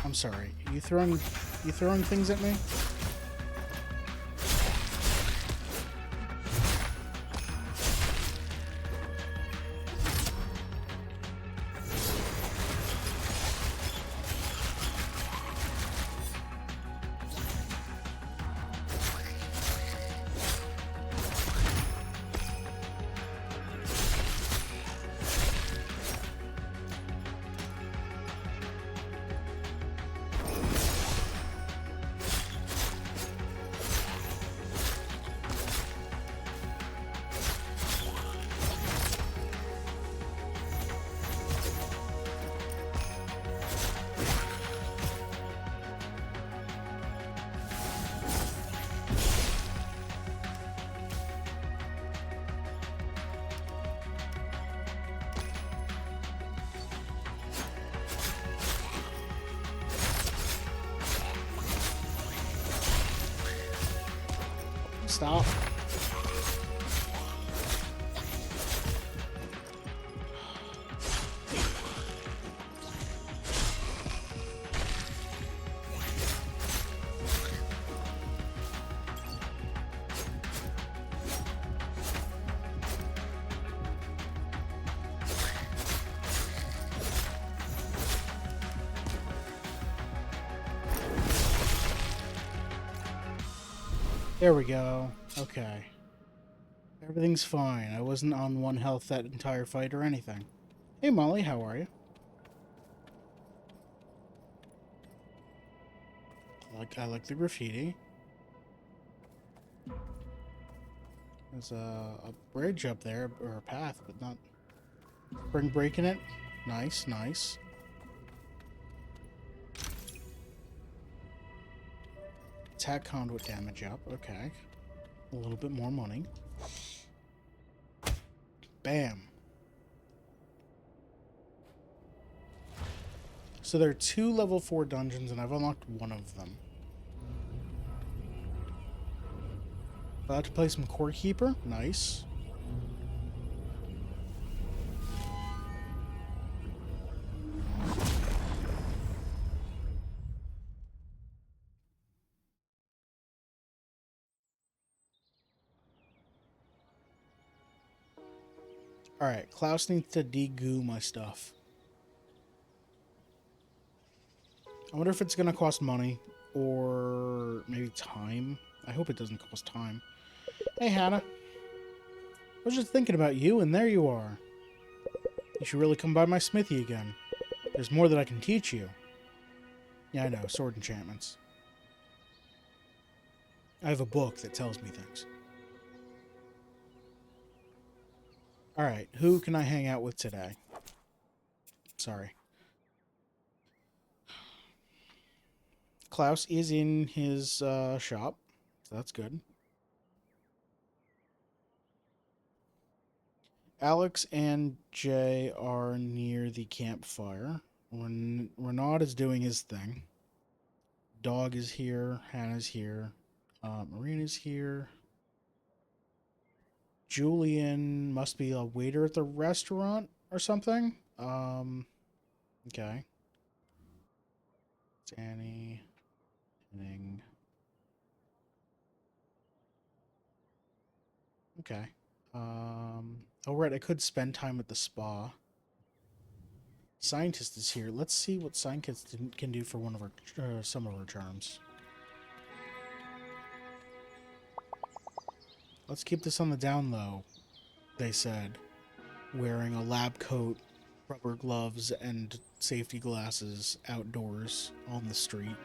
I'm sorry. You throwing things at me? Stop. There we go. Okay. Everything's fine. I wasn't on 1 health that entire fight or anything. Hey Molly, how are you? I like the graffiti. There's a bridge up there, or a path, but not spring breaking it. Nice, nice. Attack conduit damage up. Okay. A little bit more money. Bam. So there are 2 level 4 dungeons, and I've unlocked 1 of them. About to play some Core Keeper. Nice. Alright, Klaus needs to de-goo my stuff. I wonder if it's going to cost money, or maybe time. I hope it doesn't cost time. Hey, Hannah. I was just thinking about you, and there you are. You should really come by my smithy again. There's more that I can teach you. Yeah, I know, sword enchantments. I have a book that tells me things. Alright, who can I hang out with today? Sorry. Klaus is in his shop, so that's good. Alex and Jay are near the campfire. When Renaud is doing his thing. Dog is here. Hannah's here. Marina's here. Julian must be a waiter at the restaurant or something. Okay. Danny. Henning. Okay. Oh, right, I could spend time at the spa. Scientist is here. Let's see what scientist can do for one of our some of our charms. Let's keep this on the down low, they said. Wearing a lab coat rubber gloves and safety glasses outdoors on the street.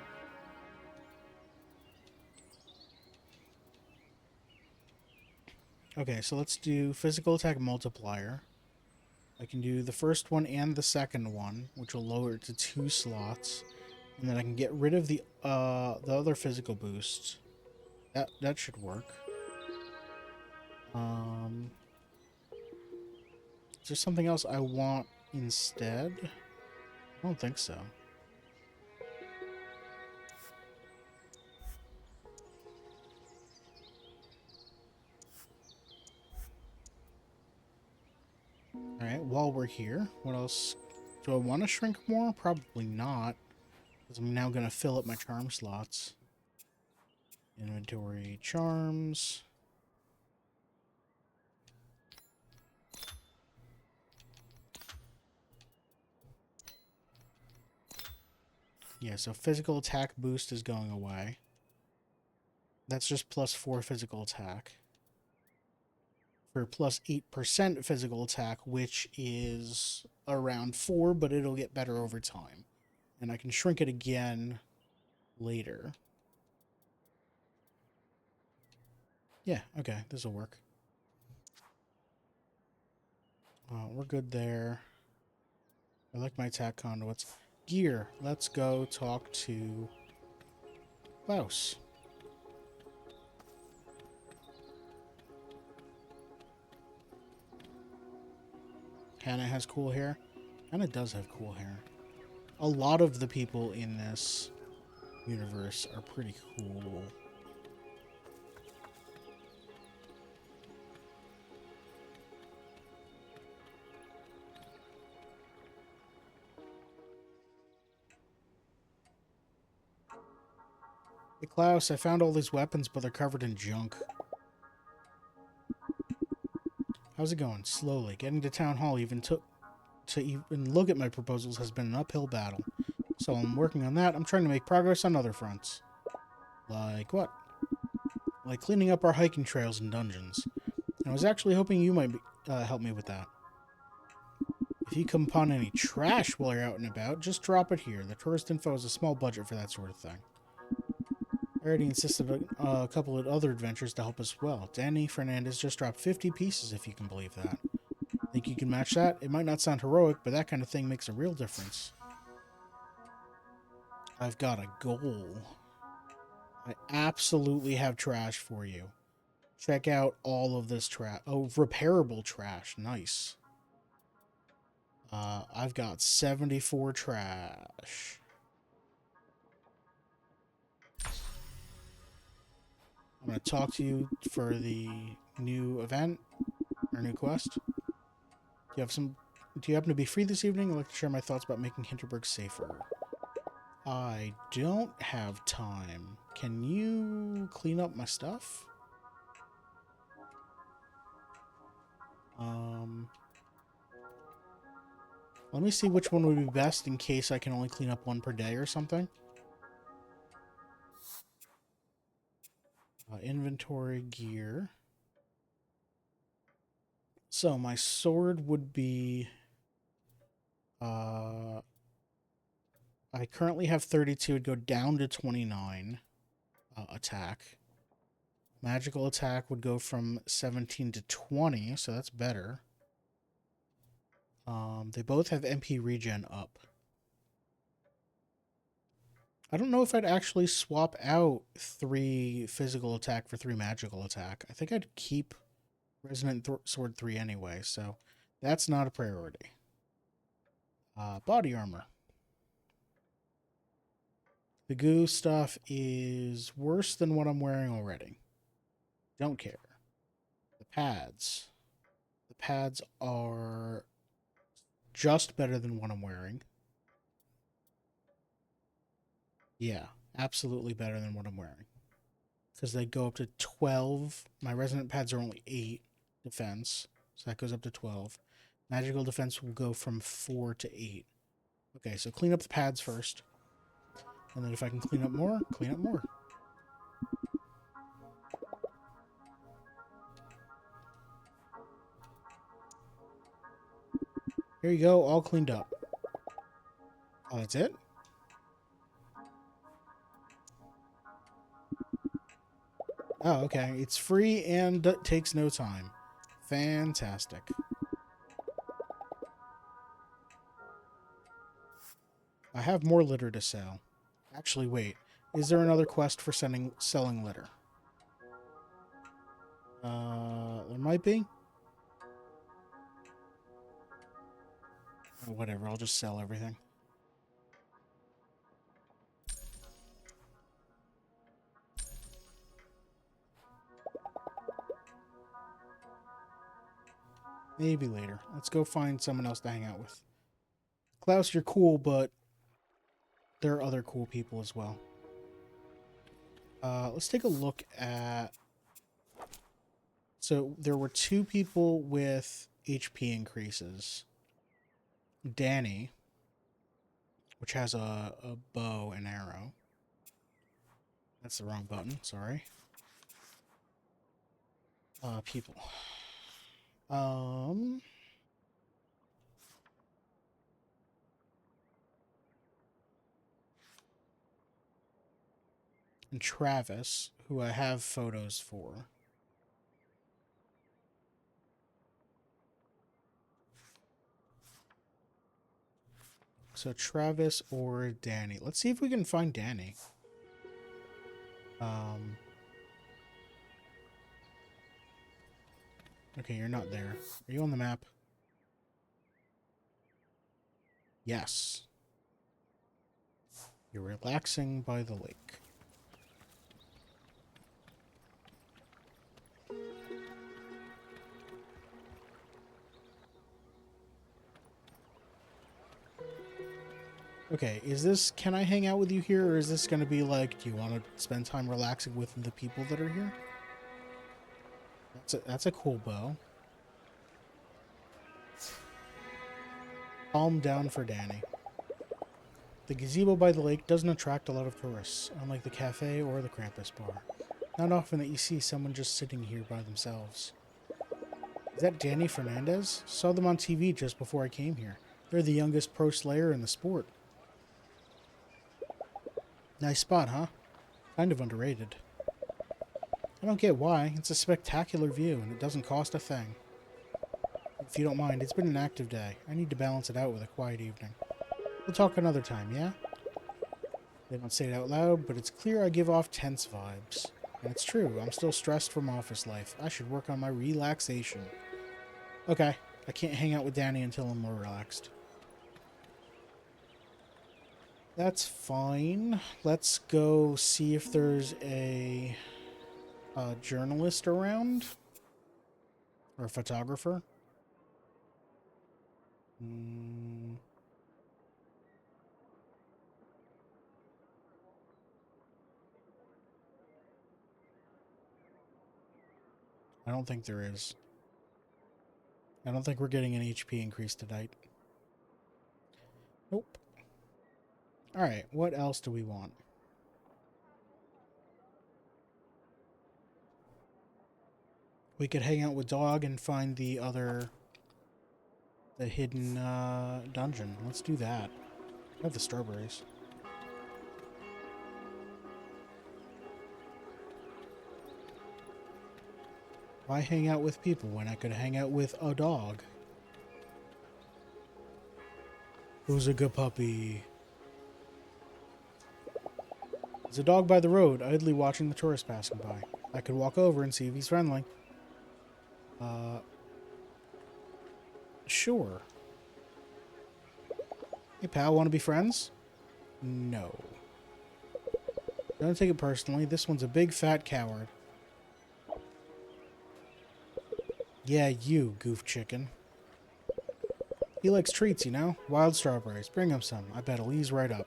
Okay, so let's do physical attack multiplier. I can do the first one and the second one, which will lower it to 2 slots, and then I can get rid of the other physical boost. That should work. Is there something else I want instead? I don't think so. Alright, while we're here, what else? Do I want to shrink more? Probably not, because I'm now going to fill up my charm slots. Inventory, charms. Yeah, so physical attack boost is going away. That's just plus 4 physical attack. For plus 8% physical attack, which is around 4, but it'll get better over time. And I can shrink it again later. Yeah, okay, this will work. We're good there. I like my attack conduits. Gear, let's go talk to Klaus. Hannah has cool hair. Hannah does have cool hair. A lot of the people in this universe are pretty cool. Hey Klaus, I found all these weapons, but they're covered in junk. How's it going? Slowly. Getting to town hall to even look at my proposals has been an uphill battle. So I'm working on that. I'm trying to make progress on other fronts. Like what? Like cleaning up our hiking trails and dungeons. And I was actually hoping you might help me with that. If you come upon any trash while you're out and about, just drop it here. The tourist info has a small budget for that sort of thing. I already insisted on a couple of other adventures to help us well. Danny Fernandez just dropped 50 pieces, if you can believe that. Think you can match that? It might not sound heroic, but that kind of thing makes a real difference. I've got a goal. I absolutely have trash for you. Check out all of this trash. Oh, repairable trash. Nice. I've got 74 trash. I'm going to talk to you for the new event, or new quest. Do you happen to be free this evening? I'd like to share my thoughts about making Hinterberg safer. I don't have time. Can you clean up my stuff? Let me see which one would be best in case I can only clean up one per day or something. Inventory, gear. So my sword would be... I currently have 32. It'd go down to 29 attack. Magical attack would go from 17 to 20, so that's better. They both have MP regen up. I don't know if I'd actually swap out 3 physical attack for 3 magical attack. I think I'd keep Resonant Sword 3 anyway, so that's not a priority. Body armor. The goo stuff is worse than what I'm wearing already. Don't care. The pads. The pads are just better than what I'm wearing. Yeah, absolutely better than what I'm wearing. Because they go up to 12. My resonant pads are only 8 defense, so that goes up to 12. Magical defense will go from 4 to 8. Okay, so clean up the pads first. And then if I can clean up more, clean up more. Here you go, all cleaned up. Oh, that's it? Oh, okay. It's free and takes no time. Fantastic. I have more litter to sell. Actually, wait. Is there another quest for selling litter? There might be. Oh, whatever, I'll just sell everything. Maybe later. Let's go find someone else to hang out with. Klaus, you're cool, but there are other cool people as well. Let's take a look at... So, there were 2 people with HP increases. Danny, which has a bow and arrow. That's the wrong button, sorry. People. And Travis, who I have photos for. So Travis or Danny. Let's see if we can find Danny. Okay, you're not there. Are you on the map? Yes. You're relaxing by the lake. Okay, is this... Can I hang out with you here, or is this going to be like, do you want to spend time relaxing with the people that are here? That's a cool bow. Calm down for Danny. The gazebo by the lake doesn't attract a lot of tourists, unlike the cafe or the Krampus bar. Not often that you see someone just sitting here by themselves. Is that Danny Fernandez? Saw them on TV just before I came here. They're the youngest pro slayer in the sport. Nice spot, huh? Kind of underrated. I don't get why. It's a spectacular view, and it doesn't cost a thing. If you don't mind, it's been an active day. I need to balance it out with a quiet evening. We'll talk another time, yeah? They don't say it out loud, but it's clear I give off tense vibes. And it's true, I'm still stressed from office life. I should work on my relaxation. Okay, I can't hang out with Danny until I'm more relaxed. That's fine. Let's go see if there's a journalist around. Or a photographer. I don't think there is. I don't think we're getting an HP increase tonight. Nope. Alright, what else do we want? We could hang out with Dog and find the hidden dungeon. Let's do that. I have the strawberries. Why hang out with people when I could hang out with a dog? Who's a good puppy? There's a dog by the road, idly watching the tourists passing by. I could walk over and see if he's friendly. Sure. Hey pal, want to be friends? No. Don't take it personally. This one's a big fat coward. Yeah, you, goof chicken. He likes treats, you know? Wild strawberries. Bring him some. I bet he'll ease right up.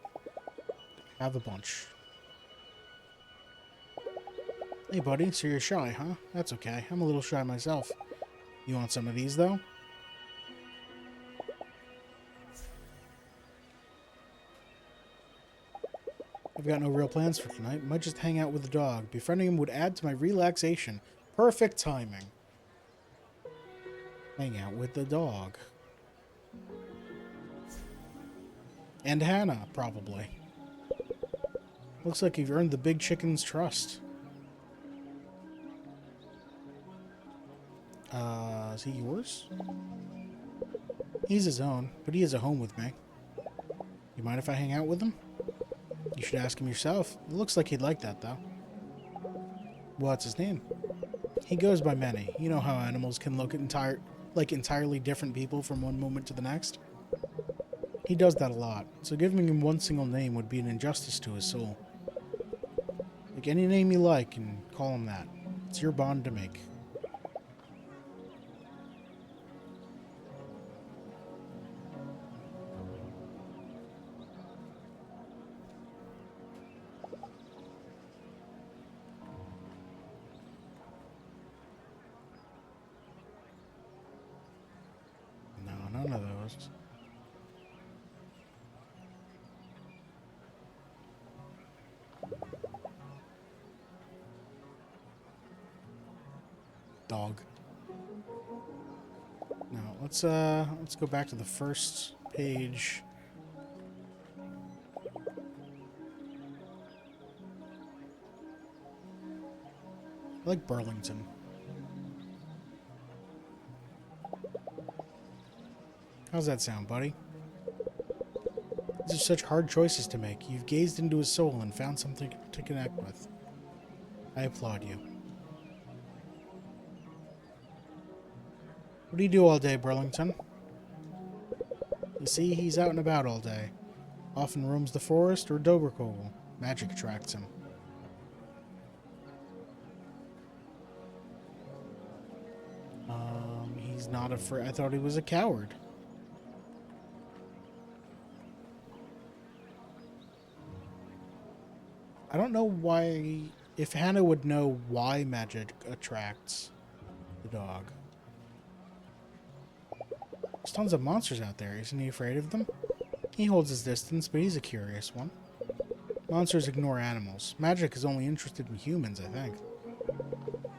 Have a bunch. Hey, buddy, so you're shy, huh? That's okay. I'm a little shy myself. You want some of these, though? I've got no real plans for tonight. Might just hang out with the dog. Befriending him would add to my relaxation. Perfect timing. Hang out with the dog. And Hannah, probably. Looks like you've earned the big chicken's trust. Is he yours? He's his own, but he has a home with me. You mind if I hang out with him? You should ask him yourself. It looks like he'd like that, though. What's his name? He goes by many. You know how animals can look at entirely different people from one moment to the next? He does that a lot, so giving him one single name would be an injustice to his soul. Pick any name you like and call him that. It's your bond to make. No, none of those. Dog. Now, let's go back to the first page. I like Burlington. How's that sound, buddy? These are such hard choices to make. You've gazed into his soul and found something to connect with. I applaud you. What do you do all day, Burlington? You see, he's out and about all day. Often roams the forest or Doberkogel. Magic attracts him. He's not afraid. I thought he was a coward. I don't know why... If Hannah would know why magic attracts the dog. There's tons of monsters out there. Isn't he afraid of them? He holds his distance, but he's a curious one. Monsters ignore animals. Magic is only interested in humans, I think.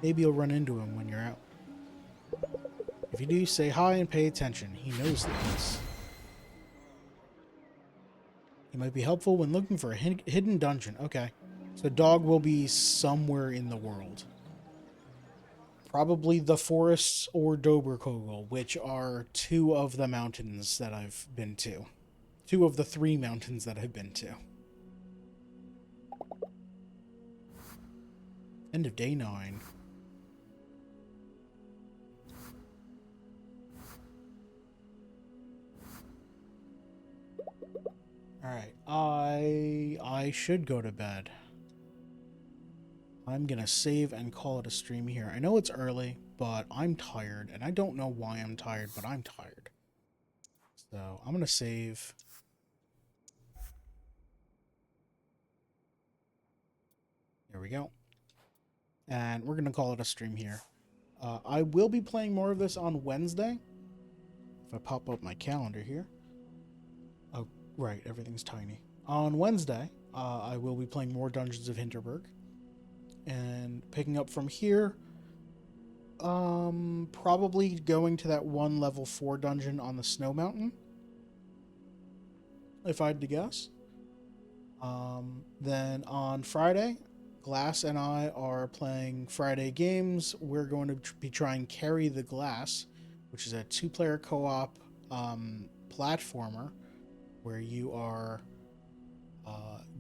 Maybe you'll run into him when you're out. If you do, say hi and pay attention. He knows things. He might be helpful when looking for a hidden dungeon. Okay. So dog will be somewhere in the world. Probably the forests or Doberkogel, which are two of the mountains that I've been to. Two of the 3 mountains that I've been to. End of day 9. Alright, I should go to bed. I'm gonna save and call it a stream here. I know it's early, but I'm tired, and I don't know why I'm tired, but I'm tired. So, I'm gonna save. There we go. And we're gonna call it a stream here. I will be playing more of this on Wednesday. If I pop up my calendar here. Oh, right, everything's tiny. On Wednesday, I will be playing more Dungeons of Hinterberg. And picking up from here, probably going to that one level 4 dungeon on the Snow Mountain, if I had to guess. Then on Friday, Glass and I are playing Friday games. We're going to be trying Carry the Glass, which is a 2-player co-op platformer where you are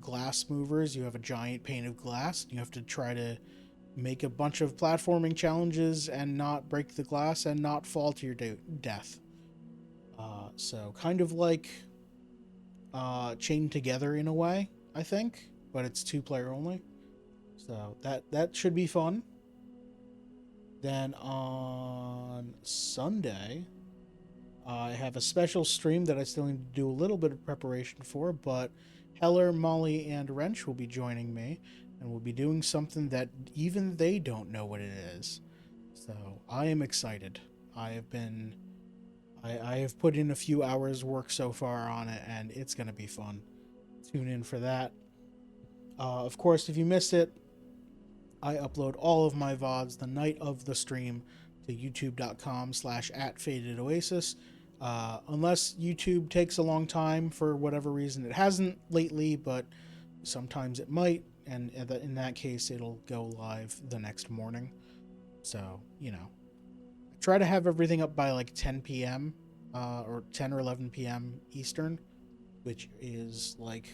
glass movers. You have a giant pane of glass. You have to try to make a bunch of platforming challenges and not break the glass and not fall to your death. So kind of like Chained Together in a way, I think, but it's 2-player only. So that should be fun. Then on Sunday, I have a special stream that I still need to do a little bit of preparation for, but Heller, Molly, and Wrench will be joining me, and we'll be doing something that even they don't know what it is. So I am excited. I have put in a few hours work so far on it, and it's going to be fun. Tune in for that. Of course, if you missed it, I upload all of my VODs the night of the stream to youtube.com/@fadedoasis. Unless YouTube takes a long time for whatever reason. It hasn't lately, but sometimes it might, and in that case, it'll go live the next morning. So, I try to have everything up by like 10 p.m. Or 10 or 11 p.m. Eastern, which is like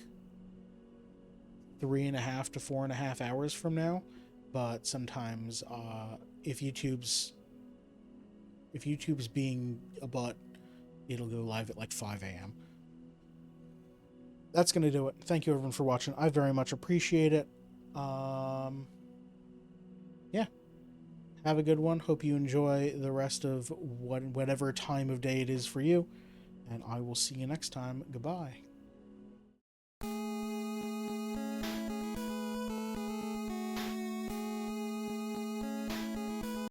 3.5 to 4.5 hours from now. But sometimes, if YouTube's being a butt, it'll go live at like 5 a.m. That's gonna do it. Thank you everyone for watching. I very much appreciate it. Um, yeah, have a good one. Hope you enjoy the rest of whatever time of day it is for you, and I will see you next time. Goodbye.